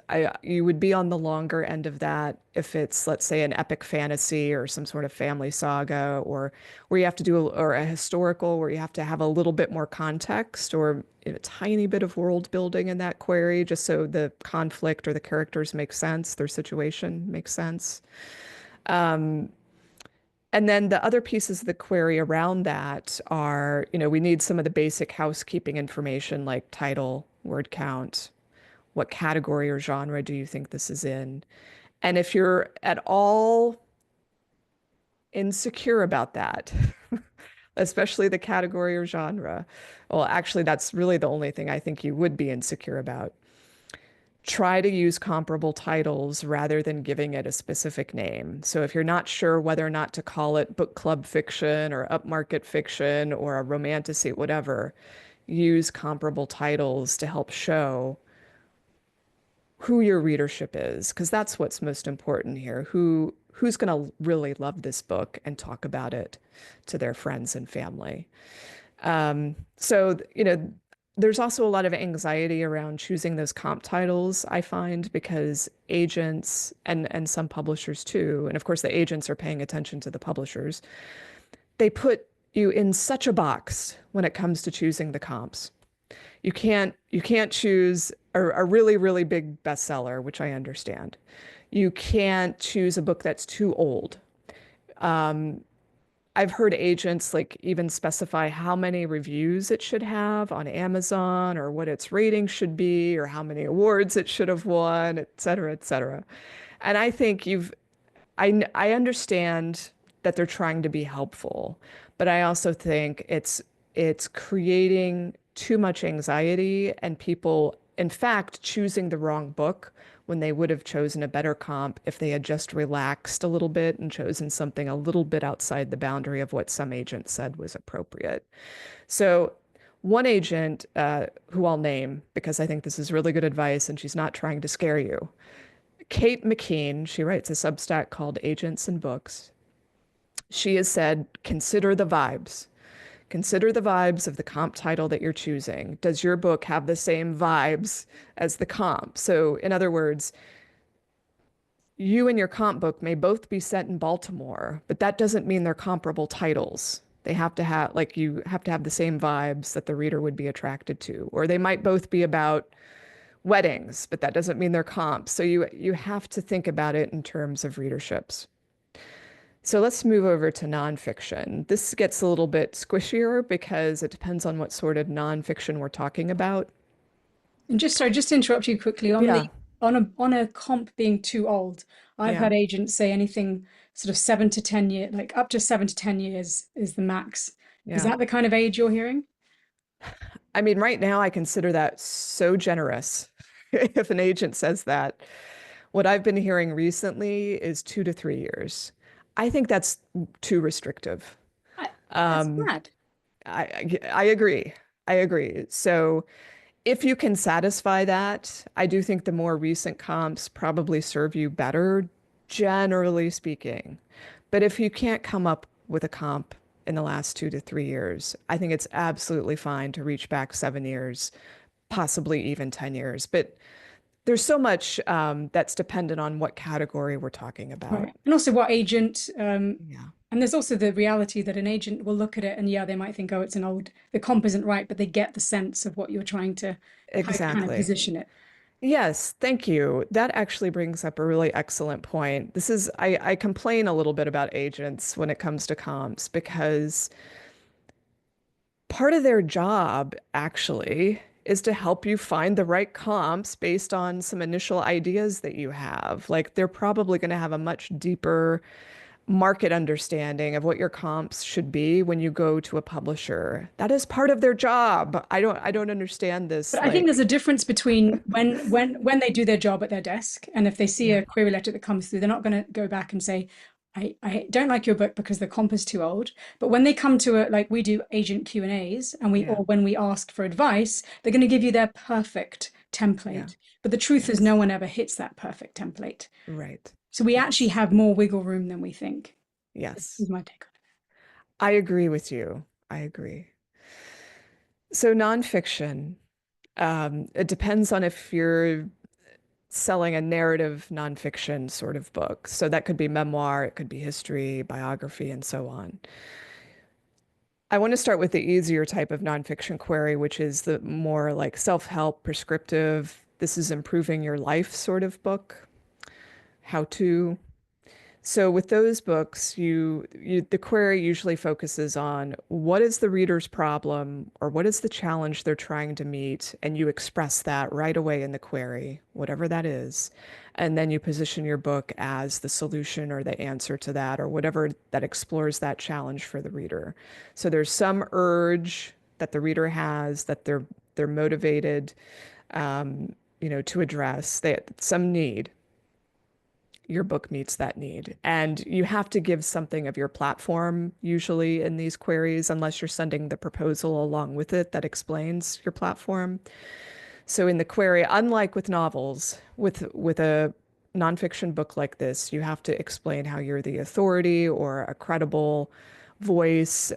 You would be on the longer end of that if it's, let's say, an epic fantasy or some sort of family saga, or where you have to do, or a historical where you have to have a little bit more context or a tiny bit of world building in that query, just so the conflict or the characters make sense, their situation makes sense. And then the other pieces of the query around that are, we need some of the basic housekeeping information like title, word count, what category or genre do you think this is in? And if you're at all insecure about that, especially the category or genre, well, actually, that's really the only thing I think you would be insecure about. Try to use comparable titles rather than giving it a specific name. So if you're not sure whether or not to call it book club fiction or upmarket fiction or a romantasy, whatever, use comparable titles to help show who your readership is, because that's what's most important here. Who's going to really love this book and talk about it to their friends and family. So, there's also a lot of anxiety around choosing those comp titles, I find, because agents and some publishers too, and of course the agents are paying attention to the publishers, they put you in such a box when it comes to choosing the comps. You can't choose a really, really big bestseller, which I understand. You can't choose a book that's too old. I've heard agents like even specify how many reviews it should have on Amazon or what its rating should be or how many awards it should have won, et cetera, et cetera. And I think I understand that they're trying to be helpful, but I also think it's creating too much anxiety and people, in fact, choosing the wrong book when they would have chosen a better comp if they had just relaxed a little bit and chosen something a little bit outside the boundary of what some agent said was appropriate. So one agent, who I'll name because I think this is really good advice and she's not trying to scare you, Kate McKean, she writes a Substack called Agents and Books. She has said, consider the vibes. Consider the vibes of the comp title that you're choosing. Does your book have the same vibes as the comp? So, in other words, you and your comp book may both be set in Baltimore, but that doesn't mean they're comparable titles. They have to have, like, you have to have the same vibes that the reader would be attracted to. Or they might both be about weddings, but that doesn't mean they're comps. So you have to think about it in terms of readerships. So let's move over to nonfiction. This gets a little bit squishier because it depends on what sort of nonfiction we're talking about. And just to interrupt you quickly on the Yeah, on a comp being too old, I've yeah, had agents say anything sort of 7 to 10 years, like up to 7 to 10 years is the max. Is yeah. that the kind of age you're hearing? I mean, right now I consider that so generous if an agent says that. What I've been hearing recently is 2 to 3 years. I think that's too restrictive. That's Um, mad. I agree. I agree. So if you can satisfy that, I do think the more recent comps probably serve you better, generally speaking. But if you can't come up with a comp in the last 2 to 3 years, I think it's absolutely fine to reach back 7 years, possibly even 10 years. But there's so much that's dependent on what category we're talking about. Right. And also what agent, Yeah, and there's also the reality that an agent will look at it and yeah, they might think, oh, it's an old, the comp isn't right, but they get the sense of what you're trying to, how you're trying to exactly. position it. Yes, thank you. That actually brings up a really excellent point. I complain a little bit about agents when it comes to comps because part of their job actually is to help you find the right comps based on some initial ideas that you have. Like they're probably going to have a much deeper market understanding of what your comps should be when you go to a publisher. That is part of their job. I don't understand But this. I think there's Like, a difference between when they do their job at their desk, and if they see yeah, a query letter that comes through, they're not going to go back and say, I don't like your book because the comp is too old. But when they come to a, like we do agent Q and A's, and we yeah, or when we ask for advice, they're going to give you their perfect yeah, template. But the truth is, no yes, one ever hits that perfect template. right, So we actually yes, have more wiggle room than we think. yes. Is my take on I agree with you. I agree. So nonfiction, it depends on if you're selling a narrative nonfiction sort of book. So that could be memoir, it could be history, biography, and so on. I want to start with the easier type of nonfiction query, which is the more like self-help, prescriptive, this is improving your life sort of book, how to. So with those books, the query usually focuses on what is the reader's problem or what is the challenge they're trying to meet, and you express that right away in the query, whatever that is. And then you position your book as the solution or the answer to that or whatever that explores that challenge for the reader. So there's some urge that the reader has that they're motivated to address, some need, your book meets that need. And you have to give something of your platform, usually in these queries, unless you're sending the proposal along with it that explains your platform. So in the query, unlike with novels, with a nonfiction book like this, you have to explain how you're the authority or a credible voice.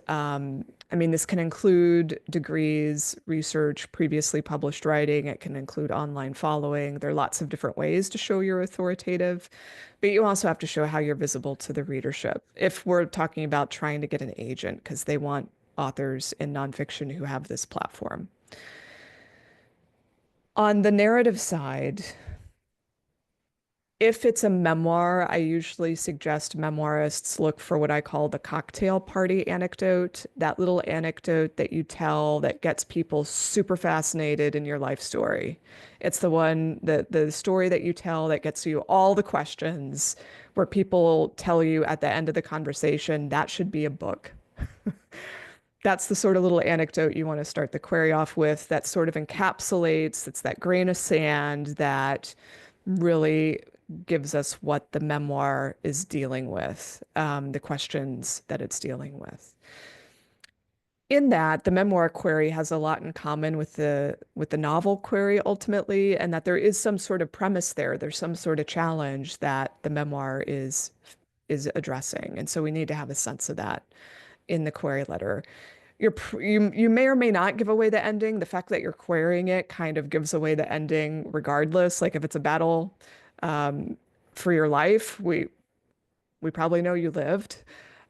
I mean, this can include degrees, research, previously published writing. It can include online following. There are lots of different ways to show you're authoritative, but you also have to show how you're visible to the readership. If we're talking about trying to get an agent, because they want authors in nonfiction who have this platform. On the narrative side, if it's a memoir, I usually suggest memoirists look for what I call the cocktail party anecdote, that little anecdote that you tell that gets people super fascinated in your life story. It's the one that the story that you tell that gets you all the questions, where people tell you at the end of the conversation, that should be a book. That's the sort of little anecdote you want to start the query off with that sort of encapsulates, it's that grain of sand that really gives us what the memoir is dealing with, the questions that it's dealing with. In that, the memoir query has a lot in common with the novel query ultimately, and that there is some sort of premise there. There's some sort of challenge that the memoir is addressing, and so we need to have a sense of that in the query letter. You may or may not give away the ending. The fact that you're querying it kind of gives away the ending regardless. Like if it's a battle um, for your life, we probably know you lived.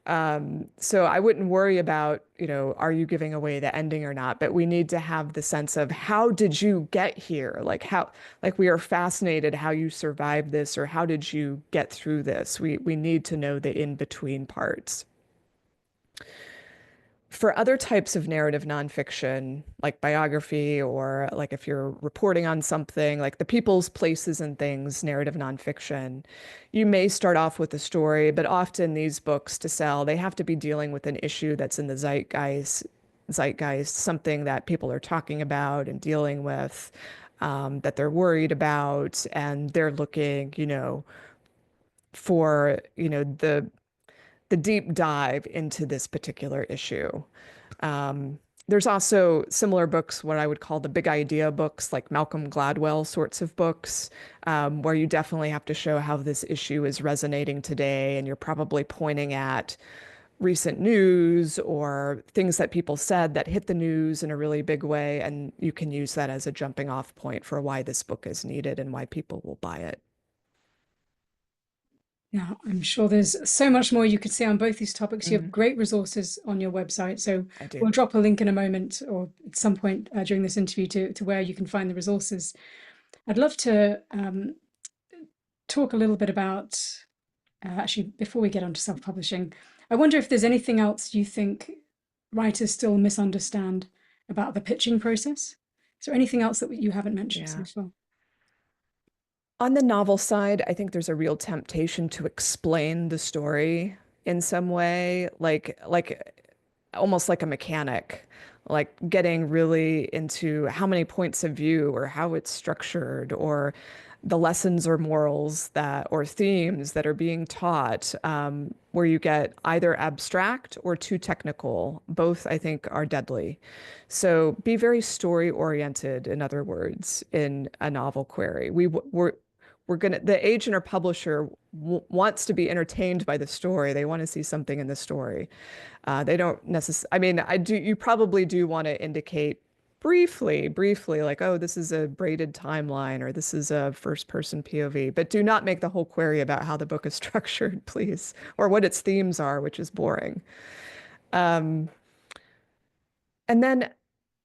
So I wouldn't worry about, are you giving away the ending or not? But we need to have the sense of how did you get here? Like we are fascinated how you survived this or how did you get through this? We need to know the in-between parts. For other types of narrative nonfiction, like biography, or like if you're reporting on something, like the people's places and things, narrative nonfiction, you may start off with a story, but often these books to sell, they have to be dealing with an issue that's in the zeitgeist, something that people are talking about and dealing with, that they're worried about, and they're looking, for, the deep dive into this particular issue. There's also similar books, what I would call the big idea books, like Malcolm Gladwell sorts of books, where you definitely have to show how this issue is resonating today. And you're probably pointing at recent news or things that people said that hit the news in a really big way. And you can use that as a jumping off point for why this book is needed and why people will buy it. now, I'm sure there's so much more you could say on both these topics. You have Mhm. great resources on your website. So I do. we'll drop a link in a moment or at some point during this interview to where you can find the resources. I'd love to talk a little bit about, actually, before we get on to self-publishing, I wonder if there's anything else you think writers still misunderstand about the pitching process. Is there anything else that you haven't mentioned so Yeah. far? On the novel side, I think there's a real temptation to explain the story. in some way, like almost like a mechanic, like getting really into how many points of view or how it's structured or the lessons or morals that or themes that are being taught, where you get either abstract or too technical. Both, I think, are deadly. So be very story oriented, in other words, in a novel query. We're gonna, the agent or publisher w wants to be entertained by the story. They want to see something in the story. They don't necessarily, I mean, you probably do want to indicate briefly, like, oh, this is a braided timeline or this is a first person POV, but do not make the whole query about how the book is structured, please, or what its themes are, which is boring. And then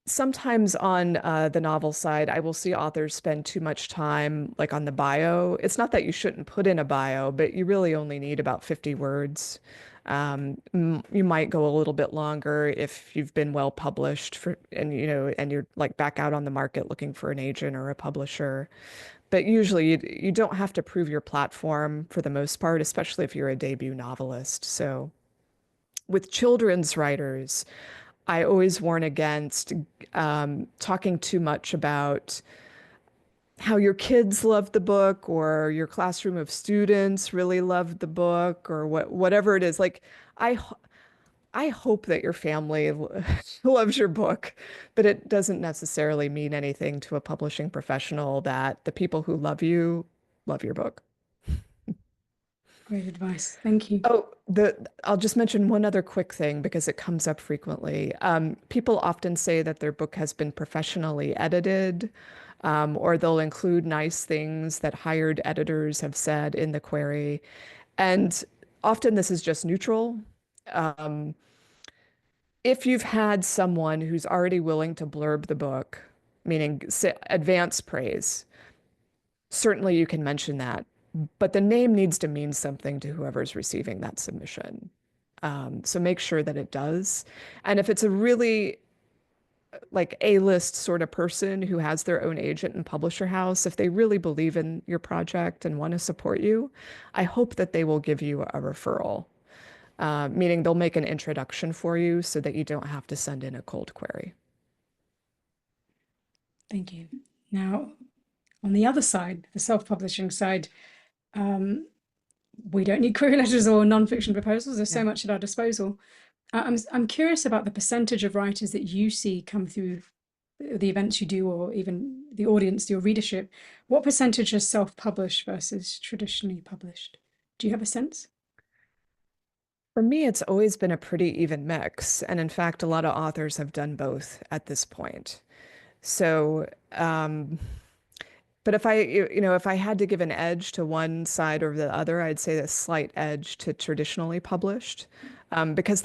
sometimes on the novel side, I will see authors spend too much time like on the bio. It's not that you shouldn't put in a bio, but you really only need about 50 words. You might go a little bit longer if you've been well published for, and and you're like back out on the market looking for an agent or a publisher. But usually you don't have to prove your platform for the most part, especially if you're a debut novelist. So with children's writers, I always warn against talking too much about how your kids love the book or your classroom of students really loved the book or whatever it is. Like I I hope that your family loves your book, but it doesn't necessarily mean anything to a publishing professional that the people who love your book. Great advice. Thank you. Oh, I'll just mention one other quick thing because it comes up frequently. People often say that their book has been professionally edited, or they'll include nice things that hired editors have said in the query. And often this is just neutral. Um, if you've had someone who's already willing to blurb the book, meaning advance praise, certainly you can mention that, but the name needs to mean something to whoever's receiving that submission. So make sure that it does. And if it's a really like A-list sort of person who has their own agent and publisher house, if they really believe in your project and want to support you, I hope that they will give you a referral, meaning they'll make an introduction for you so that you don't have to send in a cold query. Thank you. Now, on the other side, the self-publishing side, um, we don't need query letters or non-fiction proposals. There's Yeah. so much at our disposal. I'm curious about the percentage of writers that you see come through the events you do, or even the audience, your readership. What percentage are self-published versus traditionally published? Do you have a sense? For me, it's always been a pretty even mix. And in fact, a lot of authors have done both at this point. So, but if if I had to give an edge to one side or the other, I'd say a slight edge to traditionally published, because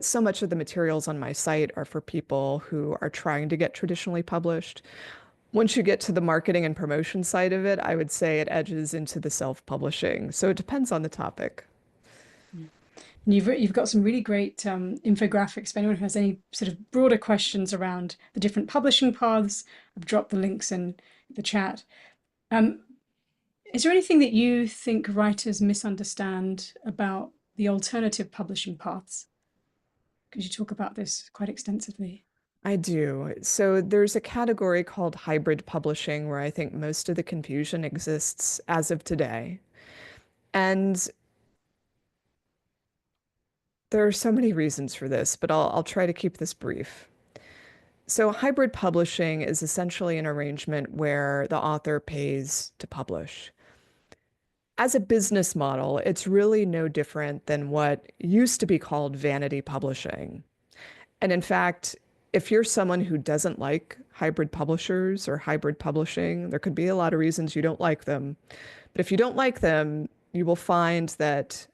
so much of the materials on my site are for people who are trying to get traditionally published. Once you get to the marketing and promotion side of it, I would say it edges into the self-publishing. So it depends on the topic. And you've got some really great infographics. If anyone has any sort of broader questions around the different publishing paths, I've dropped the links in the chat. Um, is there anything that you think writers misunderstand about the alternative publishing paths? Because you talk about this quite extensively. I do. So there's a category called hybrid publishing where I think most of the confusion exists as of today. And there are so many reasons for this, but I'll try to keep this brief. So hybrid publishing is essentially an arrangement where the author pays to publish. As a business model, it's really no different than what used to be called vanity publishing. And in fact, if you're someone who doesn't like hybrid publishers or hybrid publishing, there could be a lot of reasons you don't like them. But if you don't like them, you will find that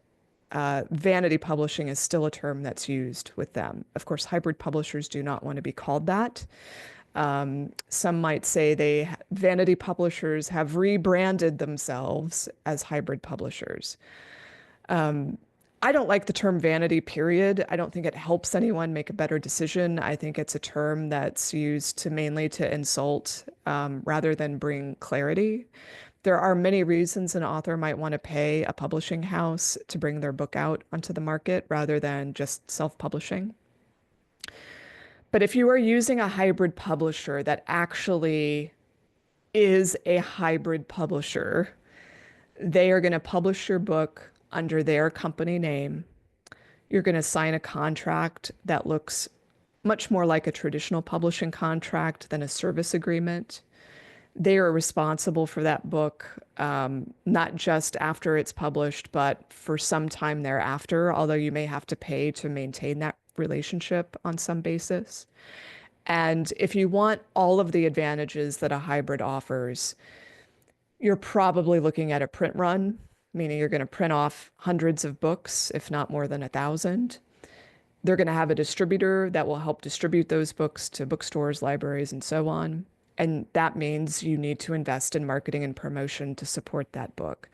vanity publishing is still a term that's used with them. Of course, hybrid publishers do not want to be called that. Some might say vanity publishers have rebranded themselves as hybrid publishers. I don't like the term vanity, period. I don't think it helps anyone make a better decision. I think it's a term that's used mainly to insult rather than bring clarity. There are many reasons an author might want to pay a publishing house to bring their book out onto the market rather than just self-publishing. But if you are using a hybrid publisher that actually is a hybrid publisher, they are going to publish your book under their company name. You're going to sign a contract that looks much more like a traditional publishing contract than a service agreement. They are responsible for that book, not just after it's published, but for some time thereafter, although you may have to pay to maintain that relationship on some basis. And if you want all of the advantages that a hybrid offers, you're probably looking at a print run, meaning you're going to print off hundreds of books, if not more than 1,000. They're going to have a distributor that will help distribute those books to bookstores, libraries, and so on. And that means you need to invest in marketing and promotion to support that book.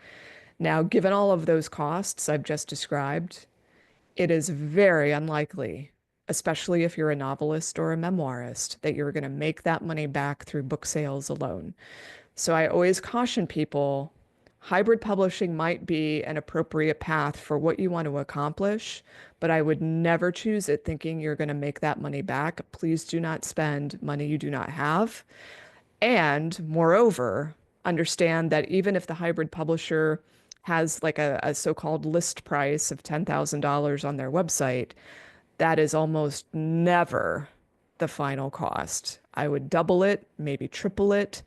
Now, given all of those costs I've just described, it is very unlikely, especially if you're a novelist or a memoirist, that you're going to make that money back through book sales alone. So I always caution people, hybrid publishing might be an appropriate path for what you want to accomplish, but I would never choose it thinking you're going to make that money back. Please do not spend money you do not have. And moreover, understand that even if the hybrid publisher has like a so-called list price of $10,000 on their website, that is almost never the final cost. I would double it, maybe triple it,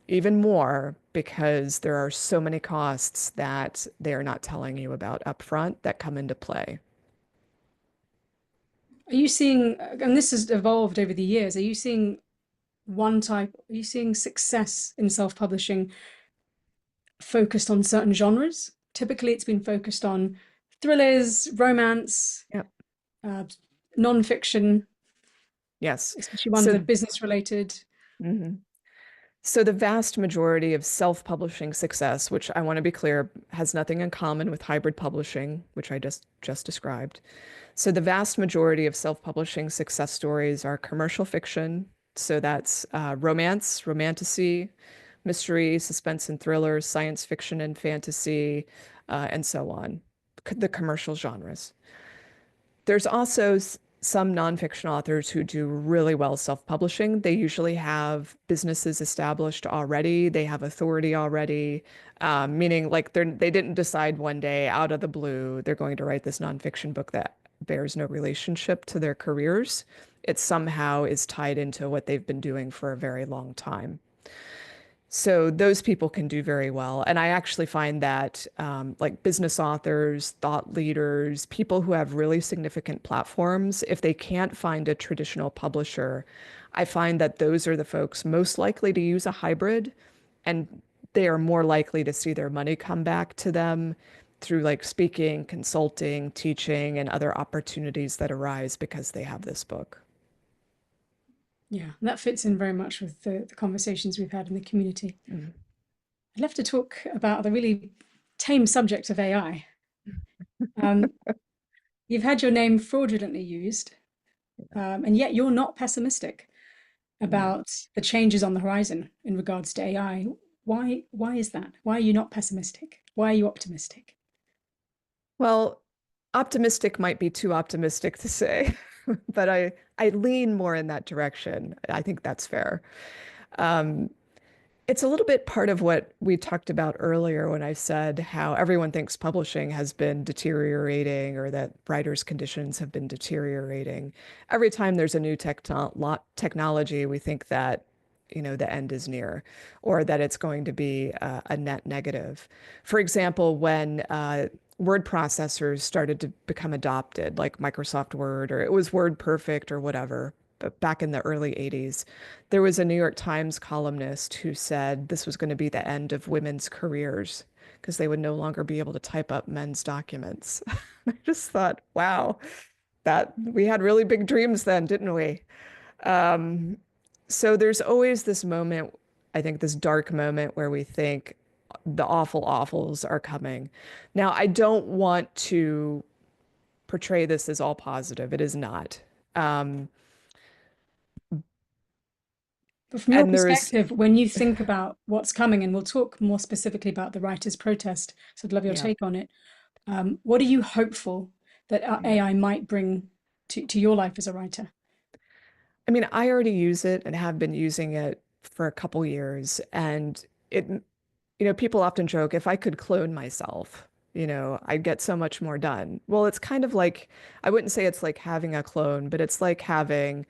even more, because there are so many costs that they are not telling you about upfront that come into play. Are you seeing, and this has evolved over the years, are you seeing are you seeing success in self-publishing focused on certain genres? Typically, it's been focused on thrillers, romance, Yep. uh, non-fiction, Yes. especially ones that So, are business related. mhm. So the vast majority of self-publishing success, which I want to be clear, has nothing in common with hybrid publishing, which I just described. So the vast majority of self-publishing success stories are commercial fiction. So that's romance, romantasy, mystery, suspense and thriller, science fiction and fantasy, and so on, the commercial genres. There's also some nonfiction authors who do really well self-publishing. They usually have businesses established already. They have authority already, meaning like they didn't decide one day out of the blue they're going to write this nonfiction book that bears no relationship to their careers. It somehow is tied into what they've been doing for a very long time. So those people can do very well. And I actually find that like business authors, thought leaders, people who have really significant platforms, if they can't find a traditional publisher, I find that those are the folks most likely to use a hybrid, and they are more likely to see their money come back to them through like speaking, consulting, teaching, and other opportunities that arise because they have this book. Yeah, that fits in very much with the conversations we've had in the community. Mm. I'd love to talk about the really tame subject of AI. Um, you've had your name fraudulently used, and yet you're not pessimistic No. about the changes on the horizon in regards to AI. Why is that? Why are you not pessimistic? Why are you optimistic? Well, optimistic might be too optimistic to say, but I lean more in that direction. I think that's fair. Um, it's a little bit part of what we talked about earlier when I said how everyone thinks publishing has been deteriorating or that writers' conditions have been deteriorating. Every time there's a new technology, we think that, the end is near or that it's going to be a net negative. For example, when word processors started to become adopted, like Microsoft Word, or it was Word Perfect or whatever, but back in the early 80s, there was a New York Times columnist who said this was going to be the end of women's careers because they would no longer be able to type up men's documents. I just thought, wow, that we had really big dreams then, didn't we? Um, so there's always this moment, I think this dark moment where we think the awful awfuls are coming. Now, I don't want to portray this as all positive. It is not. Um, But from your And there's, perspective, when you think about what's coming, and we'll talk more specifically about the writers' protest, so I'd love your yeah, take on it. What are you hopeful that yeah. AI might bring to your life as a writer? I mean, I already use it and have been using it for a couple years. And it, people often joke, if I could clone myself, I'd get so much more done. Well, it's kind of like, I wouldn't say it's like having a clone, but it's like having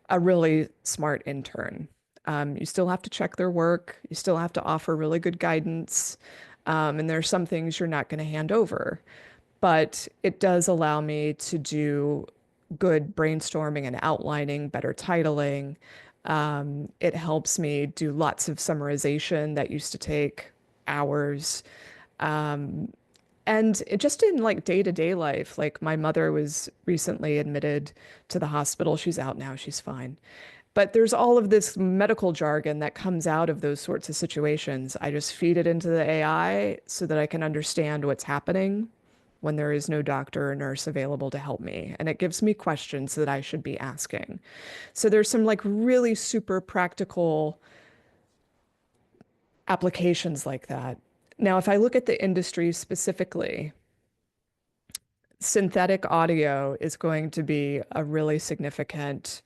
a really smart intern. You still have to check their work. You still have to offer really good guidance. And there's some things you're not going to hand over. But it does allow me to do good brainstorming and outlining, better titling. It helps me do lots of summarization that used to take hours. Um, and it just in like day-to-day life, like my mother was recently admitted to the hospital. She's out now, she's fine. But there's all of this medical jargon that comes out of those sorts of situations. I just feed it into the AI so that I can understand what's happening when there is no doctor or nurse available to help me. And it gives me questions that I should be asking. So there's some like really super practical applications like that. Now, if I look at the industry specifically, synthetic audio is going to be a really significant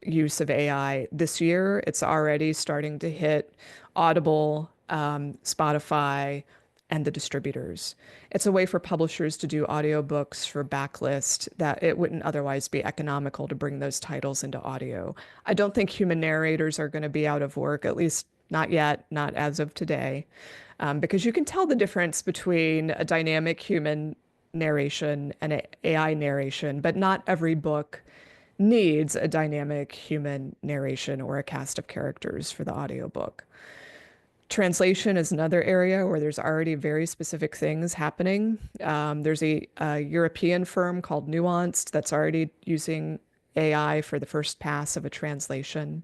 use of AI this year. It's already starting to hit Audible, Spotify, and the distributors. It's a way for publishers to do audiobooks for backlist that it wouldn't otherwise be economical to bring those titles into audio. I don't think human narrators are going to be out of work, at least not yet, not as of today, because you can tell the difference between a dynamic human narration and an AI narration, but not every book needs a dynamic human narration or a cast of characters for the audiobook. Translation is another area where there's already very specific things happening. There's a European firm called Nuanced that's already using AI for the first pass of a translation.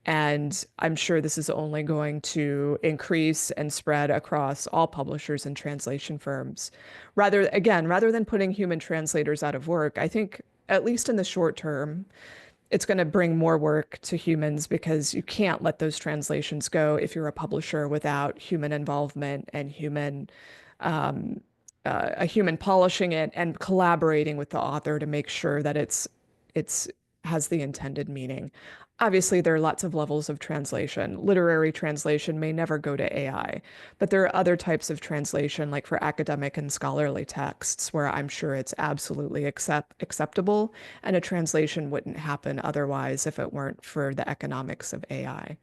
And I'm sure this is only going to increase and spread across all publishers and translation firms. Rather than putting human translators out of work, I think, at least in the short term, it's going to bring more work to humans because you can't let those translations go if you're a publisher without human involvement and a human polishing it and collaborating with the author to make sure that it's has the intended meaning. Obviously, there are lots of levels of translation. Literary translation may never go to AI, but there are other types of translation, like for academic and scholarly texts, where I'm sure it's absolutely acceptable, and a translation wouldn't happen otherwise if it weren't for the economics of AI.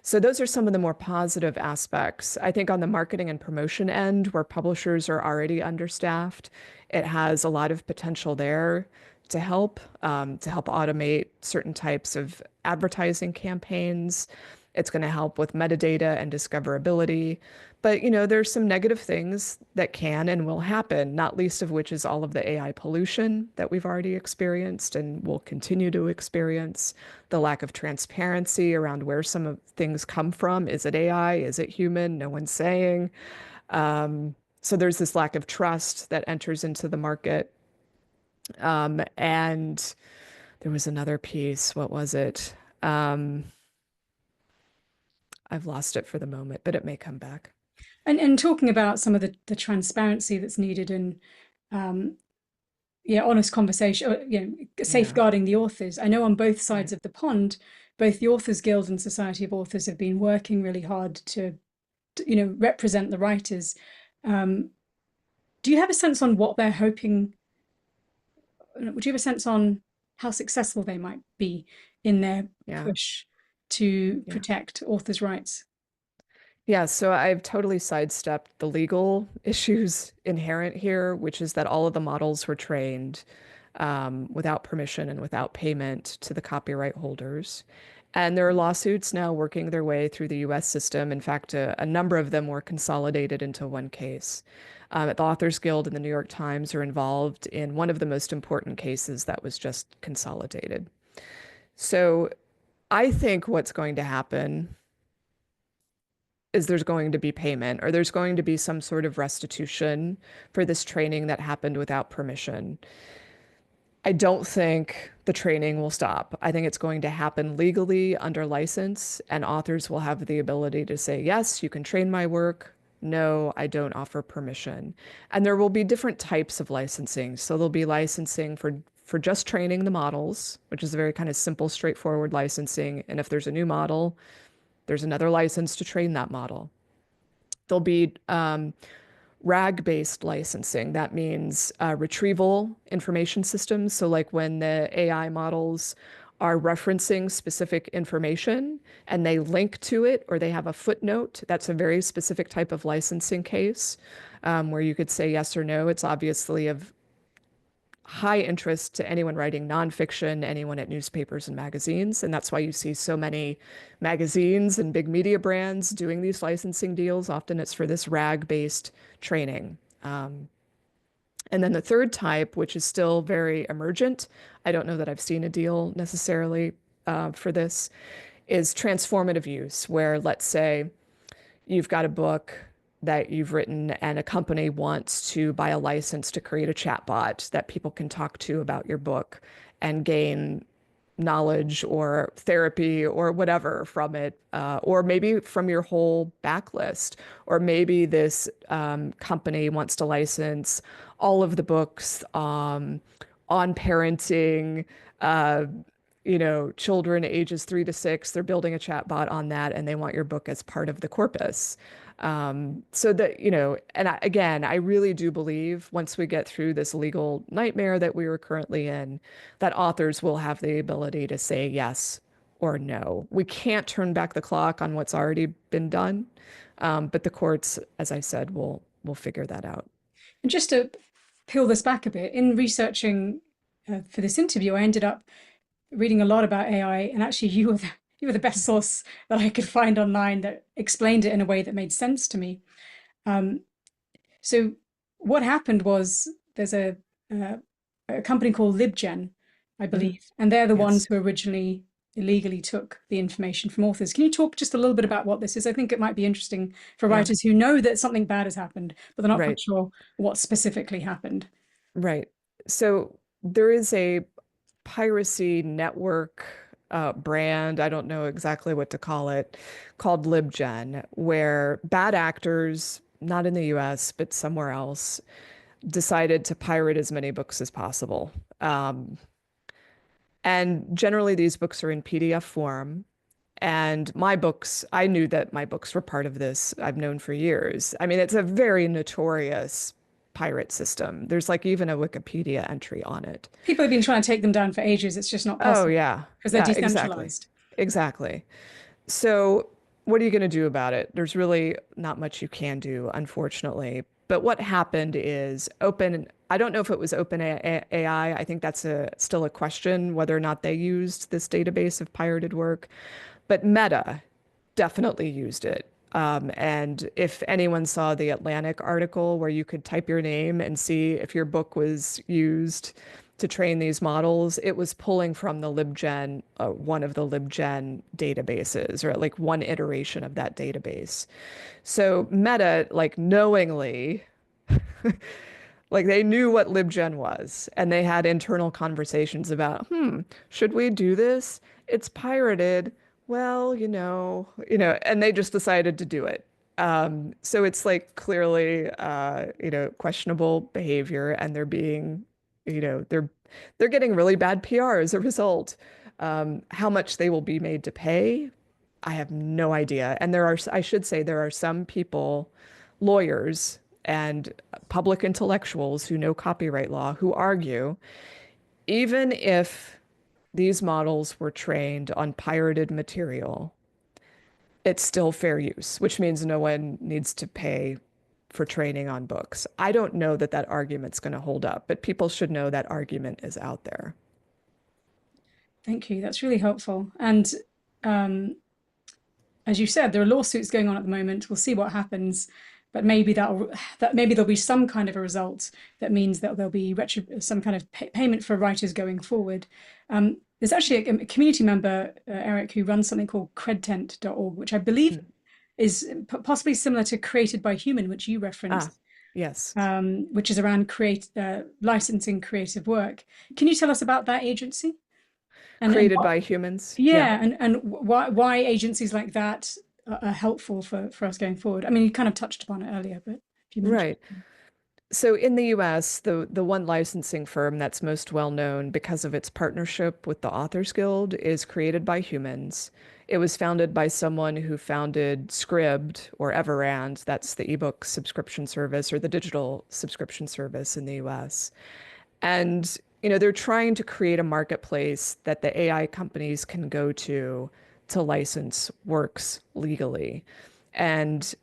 So those are some of the more positive aspects. I think on the marketing and promotion end, where publishers are already understaffed, it has a lot of potential there to help automate certain types of advertising campaigns. It's going to help with metadata and discoverability. But, there's some negative things that can and will happen, not least of which is all of the AI pollution that we've already experienced and will continue to experience, the lack of transparency around where some of things come from. Is it AI? Is it human? No one's saying. So there's this lack of trust that enters into the market. And there was another piece. What was it? Um, I've lost it for the moment, but it may come back. And talking about some of the transparency that's needed and um, yeah, honest conversation, Yeah, safeguarding the authors. I know on both right. sides of the pond, both the Authors Guild and Society of Authors have been working really hard to represent the writers. Um, do you have a sense on what they're hoping? Would you have a sense on how successful they might be in their Yeah, push to yeah. protect authors' rights? Yeah, so I've totally sidestepped the legal issues inherent here, which is that all of the models were trained without permission and without payment to the copyright holders. And there are lawsuits now working their way through the US system. In fact, a number of them were consolidated into one case. The Authors Guild and the New York Times are involved in one of the most important cases that was just consolidated. So I think what's going to happen is there's going to be payment or there's going to be some sort of restitution for this training that happened without permission. I don't think the training will stop. I think it's going to happen legally under license, and authors will have the ability to say, yes, you can train my work. No, I don't offer permission. And there will be different types of licensing. So there'll be licensing for just training the models, which is a very kind of simple, straightforward licensing. And if there's a new model, there's another license to train that model. There'll be RAG-based licensing. That means retrieval information systems. So like when the AI models are referencing specific information and they link to it or they have a footnote, that's a very specific type of licensing case where you could say yes or no. It's obviously of high interest to anyone writing nonfiction, anyone at newspapers and magazines. And that's why you see so many magazines and big media brands doing these licensing deals. Often it's for this RAG-based training. And then the third type, which is still very emergent, I don't know that I've seen a deal necessarily for this, is transformative use, where let's say you've got a book that you've written and a company wants to buy a license to create a chatbot that people can talk to about your book and gain knowledge or therapy or whatever from it, or maybe from your whole backlist, or maybe this company wants to license all of the books on parenting, uh, children ages 3 to 6. They're building a chatbot on that, and they want your book as part of the corpus. So that, and again, I really do believe once we get through this legal nightmare that we are currently in, that authors will have the ability to say yes or no. We can't turn back the clock on what's already been done, but the courts, as I said, will figure that out. And just to peel this back a bit, in researching for this interview, I ended up reading a lot about AI, and actually, you were the best source that I could find online that explained it in a way that made sense to me. Um, so, what happened was there's a company called LibGen, I Mhm. believe, and they're the ones Yes. who originally illegally took the information from authors. Can you talk just a little bit about what this is? I think it might be interesting for Yeah. writers who know that something bad has happened, but they're not quite Right. sure what specifically happened. Right. So there is a piracy network brand, I don't know exactly what to call it, called LibGen, where bad actors, not in the US, but somewhere else, decided to pirate as many books as possible. Um, and generally, these books are in PDF form. And my books, I knew that my books were part of this. I've known for years. I mean, it's a very notorious pirate system. There's like even a Wikipedia entry on it. People have been trying to take them down for ages. It's just not Oh, possible yeah. because they're Yeah, exactly. decentralized. Exactly. So, what are you going to do about it? There's really not much you can do, unfortunately. But what happened is I don't know if it was Open AI. I think that's still a question whether or not they used this database of pirated work. But Meta definitely used it. And if anyone saw the Atlantic article where you could type your name and see if your book was used to train these models, it was pulling from the LibGen, one of the LibGen databases, or like one iteration of that database. So Meta, like knowingly, like they knew what LibGen was, and they had internal conversations about, should we do this? It's pirated. Well, and they just decided to do it. So it's like clearly, questionable behavior, and they're being, they're getting really bad PR as a result. How much they will be made to pay, I have no idea. And I should say, there are some people, lawyers and public intellectuals who know copyright law who argue even if these models were trained on pirated material, it's still fair use, which means no one needs to pay for training on books. I don't know that that argument's going to hold up, but people should know that argument is out there. Thank you. That's really helpful. And um, as you said, there are lawsuits going on at the moment. We'll see what happens, but maybe there'll be some kind of a result that means that there'll be some kind of payment for writers going forward. There's actually a community member, Eric, who runs something called credtent.org, which I believe Mm. is possibly similar to Created by Human, which you Ah, referenced. Yes. which is around licensing creative work. Can you tell us about that agency and Created what, by humans. Yeah. yeah, and why agencies like that are helpful for us going forward? I mean, you kind of touched upon it earlier, but if you mentioned, Right. So in the US, the one licensing firm that's most well known because of its partnership with the Authors Guild is Created by Humans. It was founded by someone who founded Scribd or Everand, that's the ebook subscription service or the digital subscription service in the US. And they're trying to create a marketplace that the AI companies can go to license works legally. And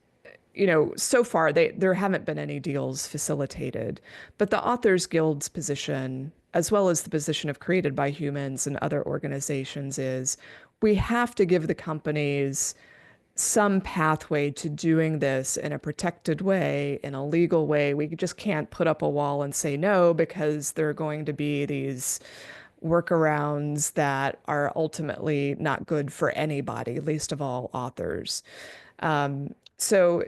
so far there haven't been any deals facilitated, but the Authors Guild's position, as well as the position of Created by Humans and other organizations, is we have to give the companies some pathway to doing this in a protected way, in a legal way. We just can't put up a wall and say no because there are going to be these workarounds that are ultimately not good for anybody, least of all authors. So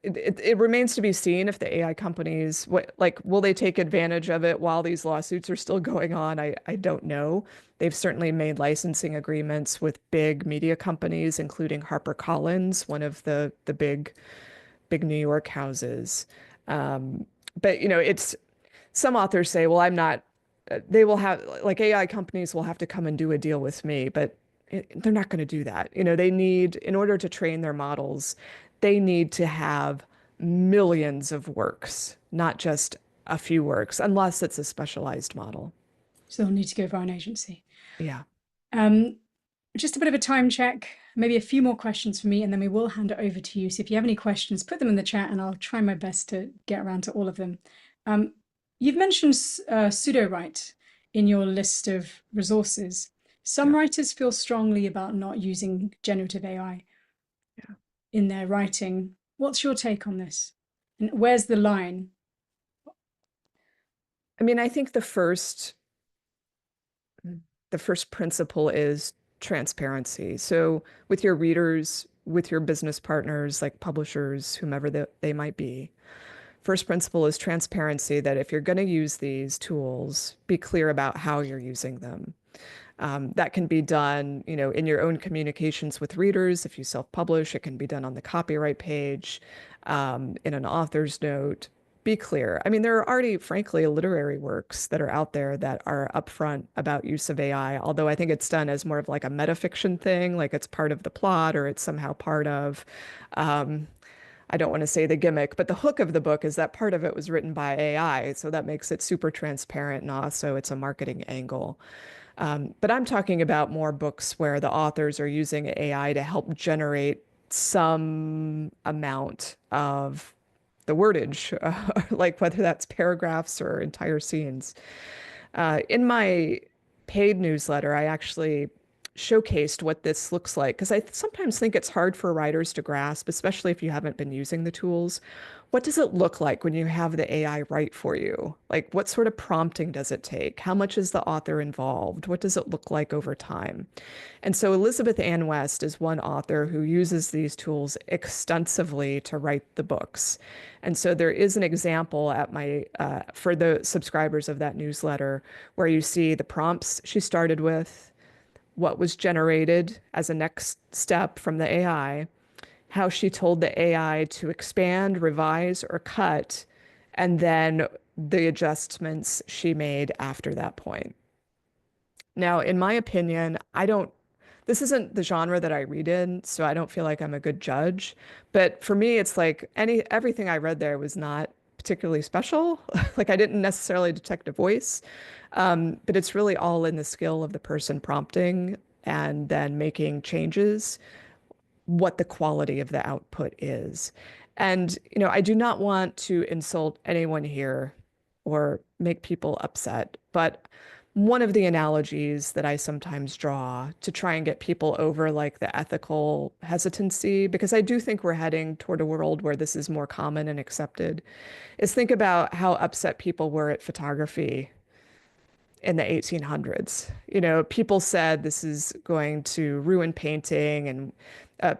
it remains to be seen if the AI companies, will they take advantage of it while these lawsuits are still going on? I don't know. They've certainly made licensing agreements with big media companies, including HarperCollins, one of the big New York houses. But it's some authors say, well, I'm not, they will have, like AI companies will have to come and do a deal with me, but they're not going to do that. They need, in order to train their models, they need to have millions of works, not just a few works, unless it's a specialized model. so they'll need to go via an agency. Yeah. Um, just a bit of a time check, maybe a few more questions for me, and then we will hand it over to you. So if you have any questions, put them in the chat, and I'll try my best to get around to all of them. Um, you've mentioned pseudo-write in your list of resources. Some Yeah. writers feel strongly about not using generative AI Yeah. in their writing. What's your take on this? And where's the line? I mean, I think the first principle is transparency. So with your readers, with your business partners, like publishers, whomever they might be, first principle is transparency, that if you're going to use these tools, be clear about how you're using them. That can be done, in your own communications with readers. If you self-publish, it can be done on the copyright page, in an author's note. Be clear. I mean, there are already, frankly, literary works that are out there that are upfront about use of AI, although I think it's done as more of like a metafiction thing, like it's part of the plot or it's somehow part of, um, I don't want to say the gimmick, but the hook of the book is that part of it was written by AI. So that makes it super transparent and also it's a marketing angle. But I'm talking about more books where the authors are using AI to help generate some amount of the wordage, like whether that's paragraphs or entire scenes. In my paid newsletter, I actually showcased what this looks like because I sometimes think it's hard for writers to grasp, especially if you haven't been using the tools. What does it look like when you have the AI write for you? Like, what sort of prompting does it take? How much is the author involved? What does it look like over time? And so Elizabeth Ann West is one author who uses these tools extensively to write the books. And so there is an example at for the subscribers of that newsletter where you see the prompts she started with, what was generated as a next step from the AI, how she told the AI to expand, revise, or cut, and then the adjustments she made after that point. Now, in my opinion, this isn't the genre that I read in, so I don't feel like I'm a good judge. But for me, it's like everything I read there was not particularly special. Like I didn't necessarily detect a voice, but it's really all in the skill of the person prompting and then making changes, what the quality of the output is. And, I do not want to insult anyone here or make people upset, but one of the analogies that I sometimes draw to try and get people over like the ethical hesitancy, because I do think we're heading toward a world where this is more common and accepted, is think about how upset people were at photography in the 1800s. You know, people said this is going to ruin painting, and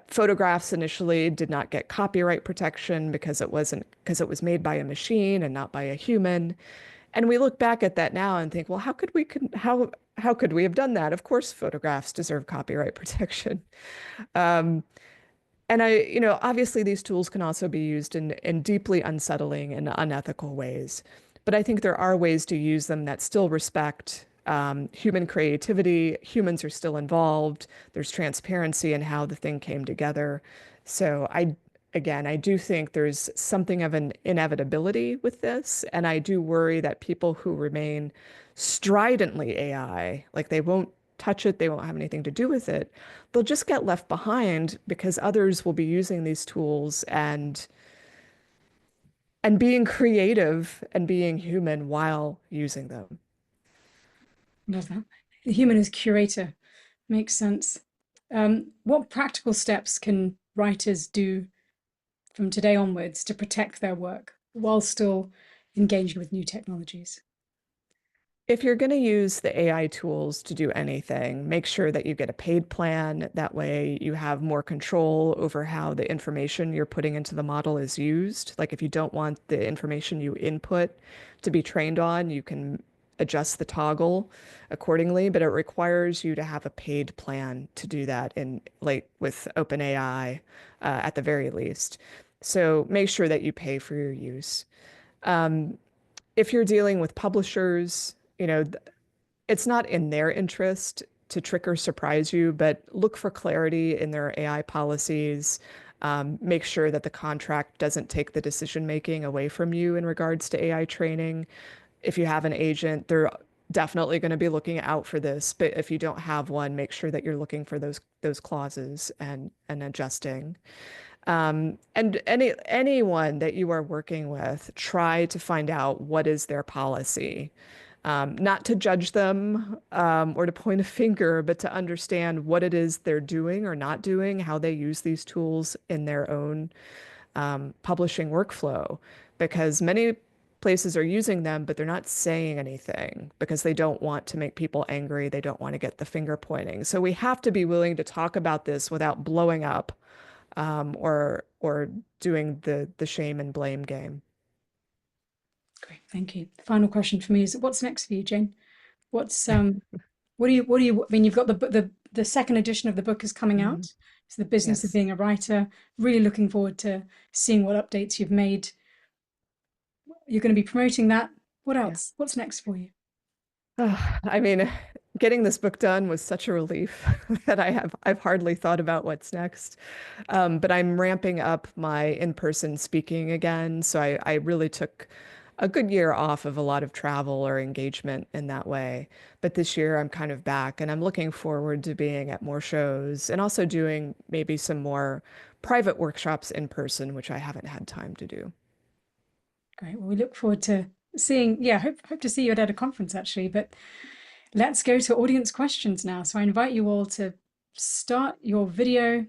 photographs initially did not get copyright protection because it was made by a machine and not by a human. And we look back at that now and think, well, how could we have done that? Of course, photographs deserve copyright protection. Um, and obviously these tools can also be used in deeply unsettling and unethical ways. But I think there are ways to use them that still respect human creativity. Humans are still involved. There's transparency in how the thing came together. So again, I do think there's something of an inevitability with this. And I do worry that people who remain stridently AI, like they won't touch it, they won't have anything to do with it, they'll just get left behind because others will be using these tools and being creative and being human while using them. Love that. The human as curator makes sense. What practical steps can writers do from today onwards to protect their work while still engaging with new technologies? If you're going to use the AI tools to do anything, make sure that you get a paid plan. That way you have more control over how the information you're putting into the model is used. Like if you don't want the information you input to be trained on, you can adjust the toggle accordingly, but it requires you to have a paid plan to do that in like with OpenAI at the very least. So make sure that you pay for your use. Um, if you're dealing with publishers, it's not in their interest to trick or surprise you, but look for clarity in their AI policies. Make sure that the contract doesn't take the decision making away from you in regards to AI training. If you have an agent, they're definitely going to be looking out for this. But if you don't have one, make sure that you're looking for those clauses and adjusting. And anyone that you are working with, try to find out what is their policy. Not to judge them or to point a finger, but to understand what it is they're doing or not doing, how they use these tools in their own publishing workflow. Because many places are using them, but they're not saying anything because they don't want to make people angry. They don't want to get the finger pointing. So we have to be willing to talk about this without blowing up or doing the shame and blame game. Great, thank you. The final question for me is, what's next for you, Jane? What's I mean, you've got the second edition of the book is coming out. Mhm. It's the business of Yes. being a writer. Really looking forward to seeing what updates you've made. You're going to be promoting that. What Yeah. else? What's next for you? I mean, getting this book done was such a relief that I've hardly thought about what's next. But I'm ramping up my in-person speaking again. So I really took a good year off of a lot of travel or engagement in that way. But this year I'm kind of back and I'm looking forward to being at more shows and also doing maybe some more private workshops in person, which I haven't had time to do. Great. Well, we look forward to seeing. Yeah, hope to see you at a conference actually. But let's go to audience questions now. So I invite you all to start your video,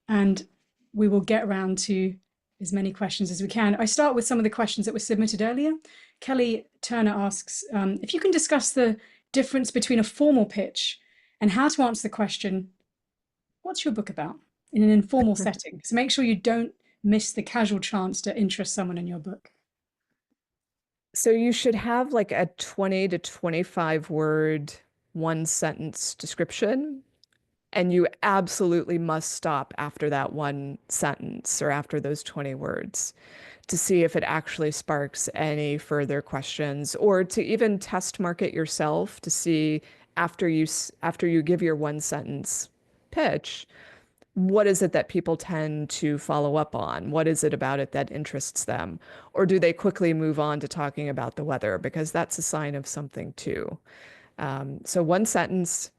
and we will get around to as many questions as we can. I start with some of the questions that were submitted earlier. Kelly Turner asks if you can discuss the difference between a formal pitch and how to answer the question, what's your book about, in an informal setting. So make sure you don't miss the casual chance to interest someone in your book. So you should have like a 20 to 25 word, one sentence description. And you absolutely must stop after that one sentence or after those 20 words to see if it actually sparks any further questions or to even test market yourself to see after you give your one sentence pitch, what is it that people tend to follow up on? What is it about it that interests them? Or do they quickly move on to talking about the weather? Because that's a sign of something too. So one sentence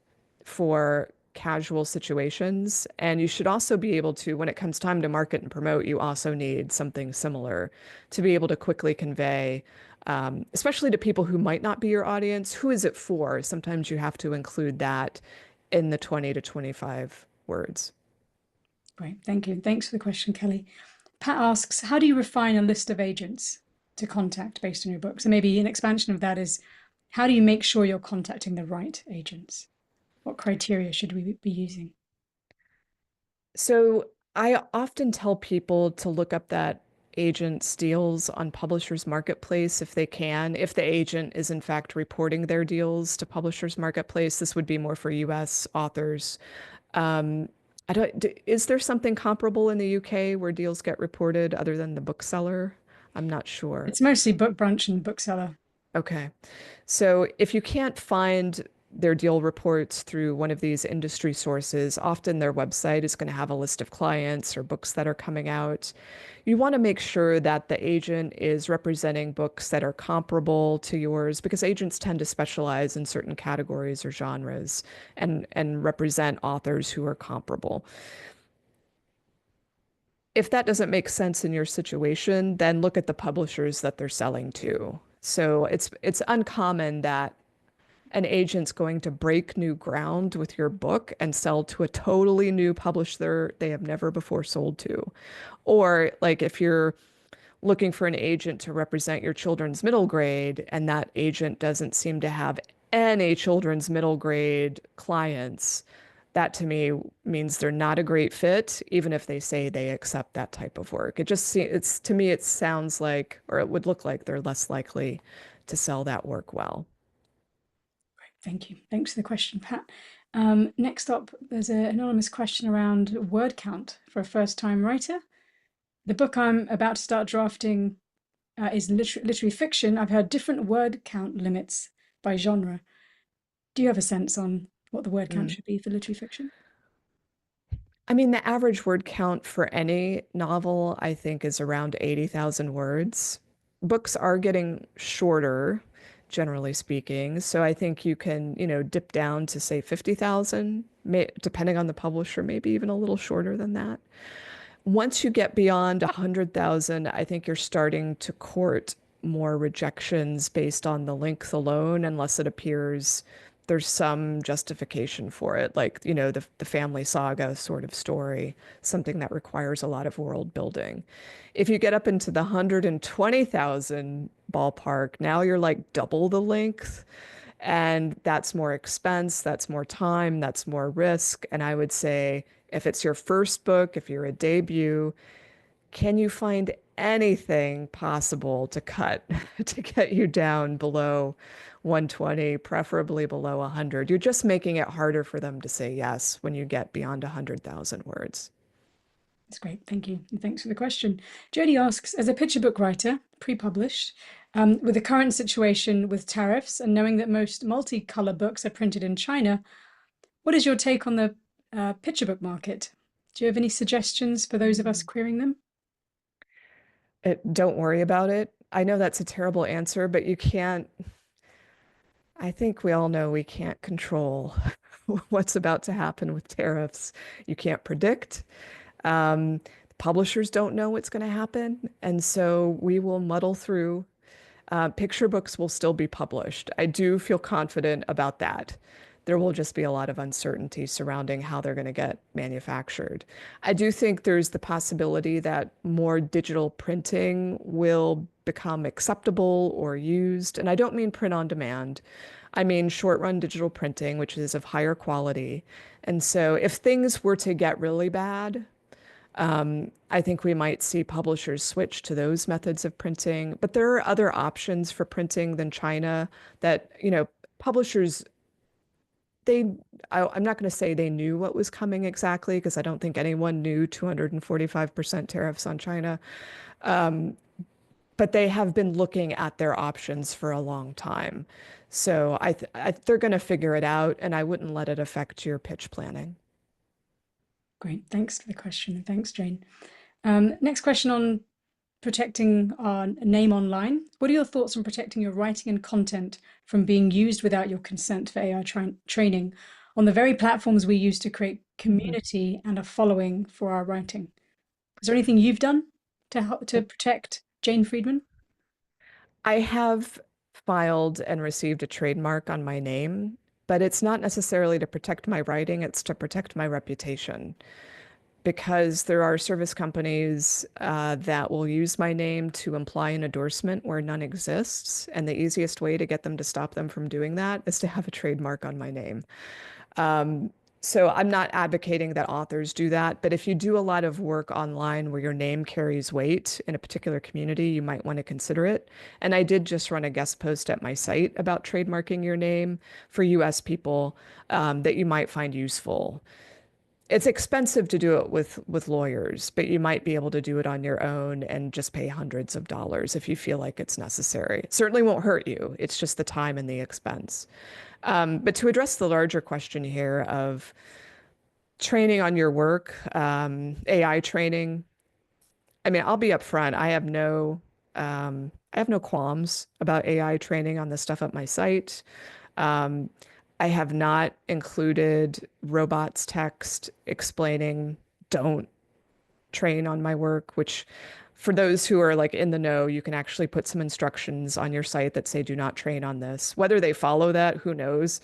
for casual situations. And you should also be able to, when it comes time to market and promote, you also need something similar to be able to quickly convey, especially to people who might not be your audience. Who is it for? Sometimes you have to include that in the 20 to 25 words. Great, thank you. Thanks for the question, Kelly. Pat asks, how do you refine a list of agents to contact based on your book? So maybe an expansion of that is, How do you make sure you're contacting the right agents? What criteria should we be using? So I often tell people to look up that agent's deals on Publishers Marketplace if they can. If the agent is in fact reporting their deals to Publishers Marketplace, this would be more for US authors. Um, is there something comparable in the UK where deals get reported other than the bookseller? I'm not sure. It's mostly Book Brunch and Bookseller. Okay. So if you can't find their deal reports through one of these industry sources, often their website is going to have a list of clients or books that are coming out. You want to make sure that the agent is representing books that are comparable to yours because agents tend to specialize in certain categories or genres and represent authors who are comparable. If that doesn't make sense in your situation, then look at the publishers that they're selling to. So it's uncommon that an agent's going to break new ground with your book and sell to a totally new publisher they have never before sold to. Or like if you're looking for an agent to represent your children's middle grade and that agent doesn't seem to have any children's middle grade clients, that to me means they're not a great fit, even if they say they accept that type of work. It just it's to me it sounds like, or it would look like they're less likely to sell that work well. Thank you. Thanks for the question, Pat. Next up, there's an anonymous question around word count for a first-time writer. The book I'm about to start drafting is literary fiction. I've heard different word count limits by genre. Do you have a sense on what the word count Mm. should be for literary fiction? I mean, the average word count for any novel, I think, is around 80,000 words. Books are getting shorter, generally speaking. So I think you can, dip down to say 50,000, depending on the publisher, maybe even a little shorter than that. Once you get beyond 100,000, I think you're starting to court more rejections based on the length alone, unless it appears there's some justification for it, like, the family saga sort of story, something that requires a lot of world building. If you get up into the 120,000 ballpark, now you're like double the length. And that's more expense, that's more time, that's more risk. And I would say if it's your first book, if you're a debut, can you find anything possible to cut to get you down below 120, preferably below 100? You're just making it harder for them to say yes when you get beyond 100,000 words. That's great. Thank you. And thanks for the question. Jody asks, as a picture book writer, pre-published, with the current situation with tariffs and knowing that most multicolor books are printed in China, what is your take on the picture book market? Do you have any suggestions for those of us querying them? Don't worry about it. I know that's a terrible answer, but you can't, I think we all know we can't control what's about to happen with tariffs. You can't predict. Um, Publishers don't know what's going to happen. And so we will muddle through. Picture books will still be published. I do feel confident about that. There will just be a lot of uncertainty surrounding how they're going to get manufactured. I do think there's the possibility that more digital printing will become acceptable or used. And I don't mean print on demand. I mean short run digital printing, which is of higher quality. And so if things were to get really bad, I think we might see publishers switch to those methods of printing, but there are other options for printing than China that, publishers, they, I'm not going to say they knew what was coming exactly, because I don't think anyone knew 245% tariffs on China. But they have been looking at their options for a long time. So they're going to figure it out, and I wouldn't let it affect your pitch planning. Great. Thanks for the question. And thanks, Jane. Next question on protecting our name online. What are your thoughts on protecting your writing and content from being used without your consent for AI training on the very platforms we use to create Mhm. community and a following for our writing? Is there anything you've done to help to protect Jane Friedman? I have filed and received a trademark on my name, but it's not necessarily to protect my writing, it's to protect my reputation. because there are service companies that will use my name to imply an endorsement where none exists. And the easiest way to get them to stop them from doing that is to have a trademark on my name. Um, so I'm not advocating that authors do that, but if you do a lot of work online where your name carries weight in a particular community, you might want to consider it. And I did just run a guest post at my site about trademarking your name for US people that you might find useful. It's expensive to do it with lawyers, but you might be able to do it on your own and just pay hundreds of dollars if you feel like it's necessary. It certainly won't hurt you. It's just the time and the expense. But to address the larger question here of training on your work, AI training, I mean, I'll be upfront. I have no qualms about AI training on the stuff at my site. Um, I have not included robots text explaining don't train on my work, which for those who are like in the know, you can actually put some instructions on your site that say do not train on this. Whether they follow that, who knows?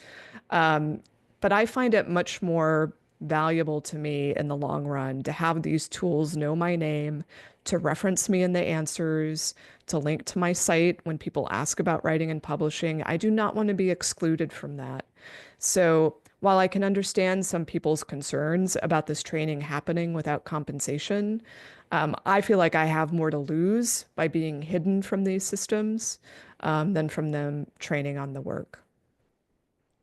Um, but I find it much more valuable to me in the long run to have these tools know my name, to reference me in the answers, to link to my site when people ask about writing and publishing. I do not want to be excluded from that. So while I can understand some people's concerns about this training happening without compensation, I feel like I have more to lose by being hidden from these systems than from them training on the work.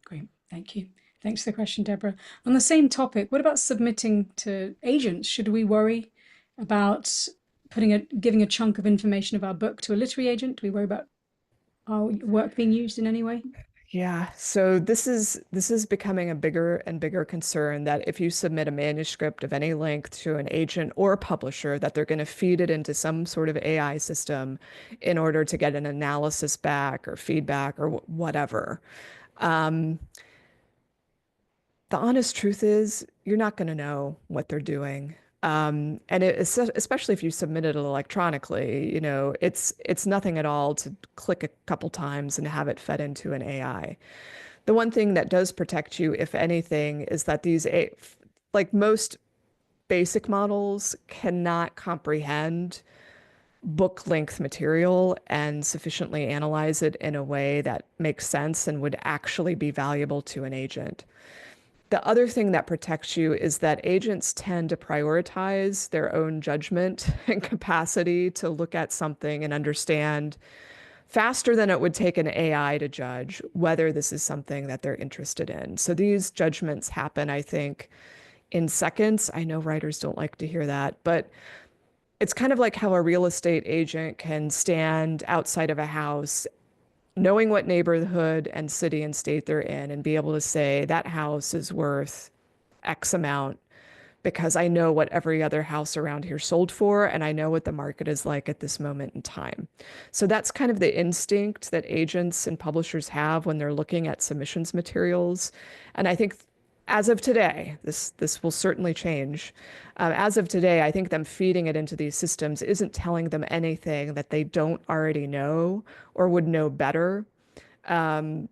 Great, thank you. Thanks for the question, Deborah. On the same topic, what about submitting to agents? Should we worry about giving a chunk of information of our book to a literary agent? Do we worry about our work being used in any way? Yeah, so this is becoming a bigger and bigger concern that if you submit a manuscript of any length to an agent or a publisher, that they're going to feed it into some sort of AI system in order to get an analysis back or feedback or whatever. Um, the honest truth is, you're not going to know what they're doing. And especially if you submit it electronically, it's nothing at all to click a couple times and have it fed into an AI. The one thing that does protect you, if anything, is that like most basic models, cannot comprehend book length material and sufficiently analyze it in a way that makes sense and would actually be valuable to an agent. The other thing that protects you is that agents tend to prioritize their own judgment and capacity to look at something and understand faster than it would take an AI to judge whether this is something that they're interested in. So these judgments happen, I think, in seconds. I know writers don't like to hear that, but it's kind of like how a real estate agent can stand outside of a house knowing what neighborhood and city and state they're in and be able to say that house is worth X amount because I know what every other house around here sold for and I know what the market is like at this moment in time. So that's kind of the instinct that agents and publishers have when they're looking at submissions materials. And I think as of today, this will certainly change. As of today, I think them feeding it into these systems isn't telling them anything that they don't already know or would know better. Um,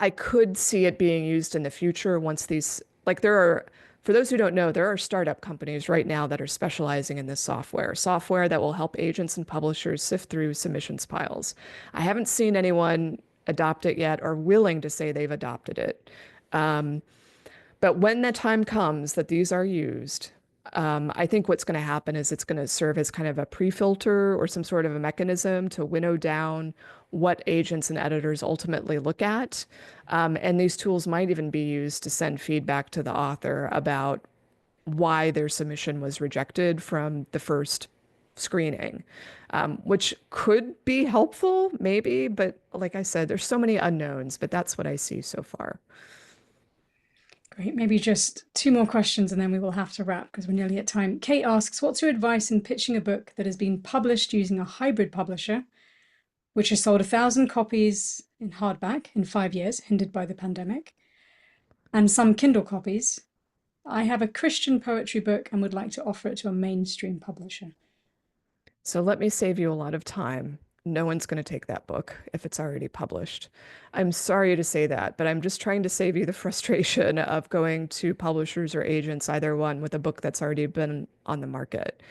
I could see it being used in the future once for those who don't know, there are startup companies right now that are specializing in this software that will help agents and publishers sift through submissions piles. I haven't seen anyone adopt it yet or willing to say they've adopted it. Um, but when the time comes that these are used, I think what's going to happen is it's going to serve as kind of a pre-filter or some sort of a mechanism to winnow down what agents and editors ultimately look at. And these tools might even be used to send feedback to the author about why their submission was rejected from the first screening, which could be helpful, maybe. But like I said, there's so many unknowns, but that's what I see so far. Great. Maybe just two more questions and then we will have to wrap because we're nearly at time. Kate asks, what's your advice in pitching a book that has been published using a hybrid publisher, which has sold 1,000 copies in hardback in 5 years, hindered by the pandemic, and some Kindle copies? I have a Christian poetry book and would like to offer it to a mainstream publisher. So let me save you a lot of time. no one's going to take that book if it's already published. I'm sorry to say that, but I'm just trying to save you the frustration of going to publishers or agents, either one, with a book that's already been on the market.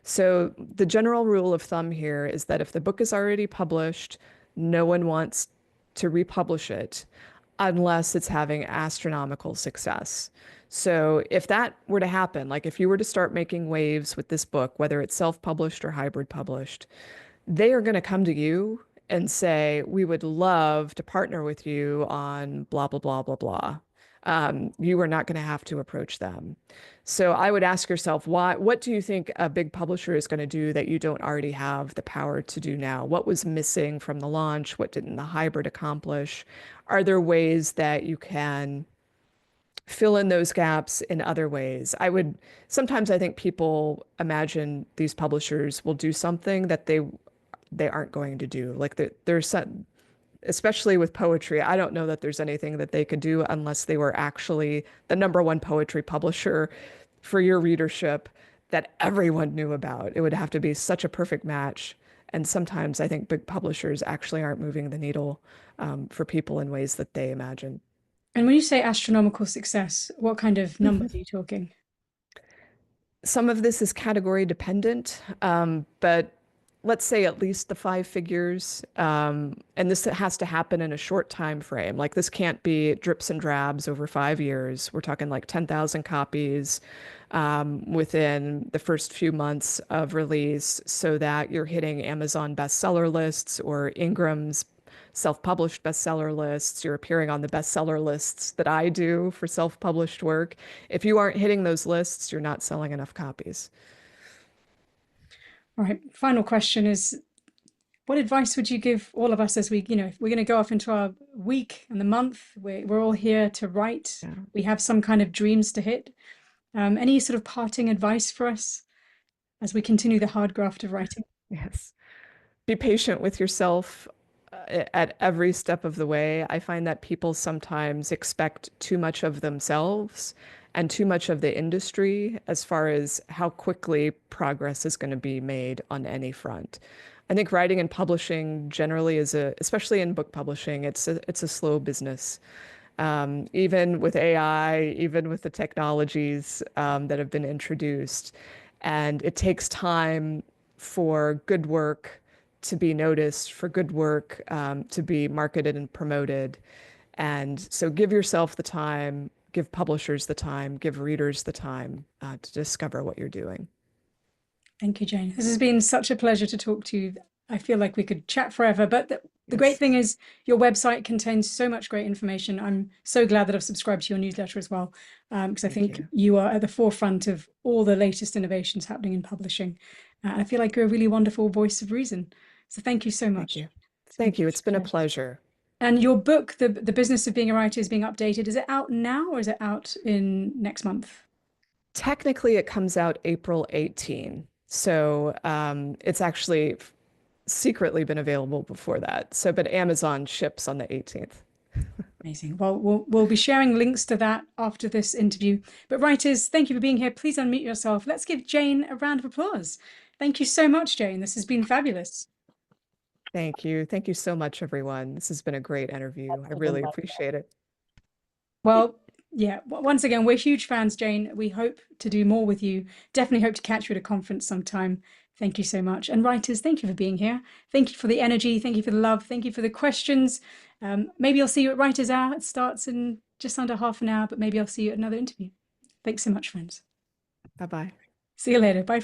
So the general rule of thumb here is that if the book is already published, no one wants to republish it unless it's having astronomical success. So if that were to happen, like if you were to start making waves with this book, whether it's self-published or hybrid published, they are going to come to you and say, we would love to partner with you on blah, blah, blah, blah, blah. You are not going to have to approach them. So I would ask yourself, what do you think a big publisher is going to do that you don't already have the power to do now? What was missing from the launch? What didn't the hybrid accomplish? Are there ways that you can fill in those gaps in other ways? Sometimes I think people imagine these publishers will do something that they aren't going to do. Like there's some, especially with poetry, I don't know that there's anything that they could do unless they were actually the number one poetry publisher for your readership that everyone knew about. It would have to be such a perfect match. And sometimes I think big publishers actually aren't moving the needle for people in ways that they imagine. And when you say astronomical success, what kind of numbers are you talking? Some of this is category dependent, but let's say at least the five figures. And this has to happen in a short time frame. Like this can't be drips and drabs over 5 years. We're talking like 10,000 copies within the first few months of release so that you're hitting Amazon bestseller lists or Ingram's self-published bestseller lists. You're appearing on the bestseller lists that I do for self-published work. If you aren't hitting those lists, you're not selling enough copies. All right. Final question is, what advice would you give all of us as if we're going to go off into our week and the month, we're all here to write, Yeah. we have some kind of dreams to hit. Any sort of parting advice for us as we continue the hard graft of writing? Yes. Be patient with yourself at every step of the way. I find that people sometimes expect too much of themselves and too much of the industry as far as how quickly progress is going to be made on any front. I think writing and publishing generally especially in book publishing, it's a slow business. Even with AI, even with the technologies that have been introduced. And it takes time for good work to be noticed, for good work to be marketed and promoted. And so give yourself the time, give publishers the time, give readers the time to discover what you're doing. Thank you, Jane. This has been such a pleasure to talk to you. I feel like we could chat forever, but the great Yes, thing is your website contains so much great information. I'm so glad that I've subscribed to your newsletter as well, because I thank think you. you are at the forefront of all the latest innovations happening in publishing. I feel like you're a really wonderful voice of reason. So thank you so Thank much. you. It's been Thank you. such It's a been a pleasure. pleasure. And your book, the Business of Being a Writer, is being updated. Is it out now or is it out in next month? Technically, it comes out April 18. So it's actually secretly been available before that. So, but Amazon ships on the 18th. Amazing. Well, we'll be sharing links to that after this interview. But writers, thank you for being here. Please unmute yourself. Let's give Jane a round of applause. Thank you so much, Jane. This has been fabulous. Thank you. Thank you so much, everyone. This has been a great interview. I really appreciate it. Well, yeah, once again, we're huge fans, Jane. We hope to do more with you. Definitely hope to catch you at a conference sometime. Thank you so much. And writers, thank you for being here. Thank you for the energy. Thank you for the love. Thank you for the questions. Maybe I'll see you at Writers Hour. It starts in just under half an hour, but maybe I'll see you at another interview. Thanks so much, friends. Bye bye. See you later. Bye.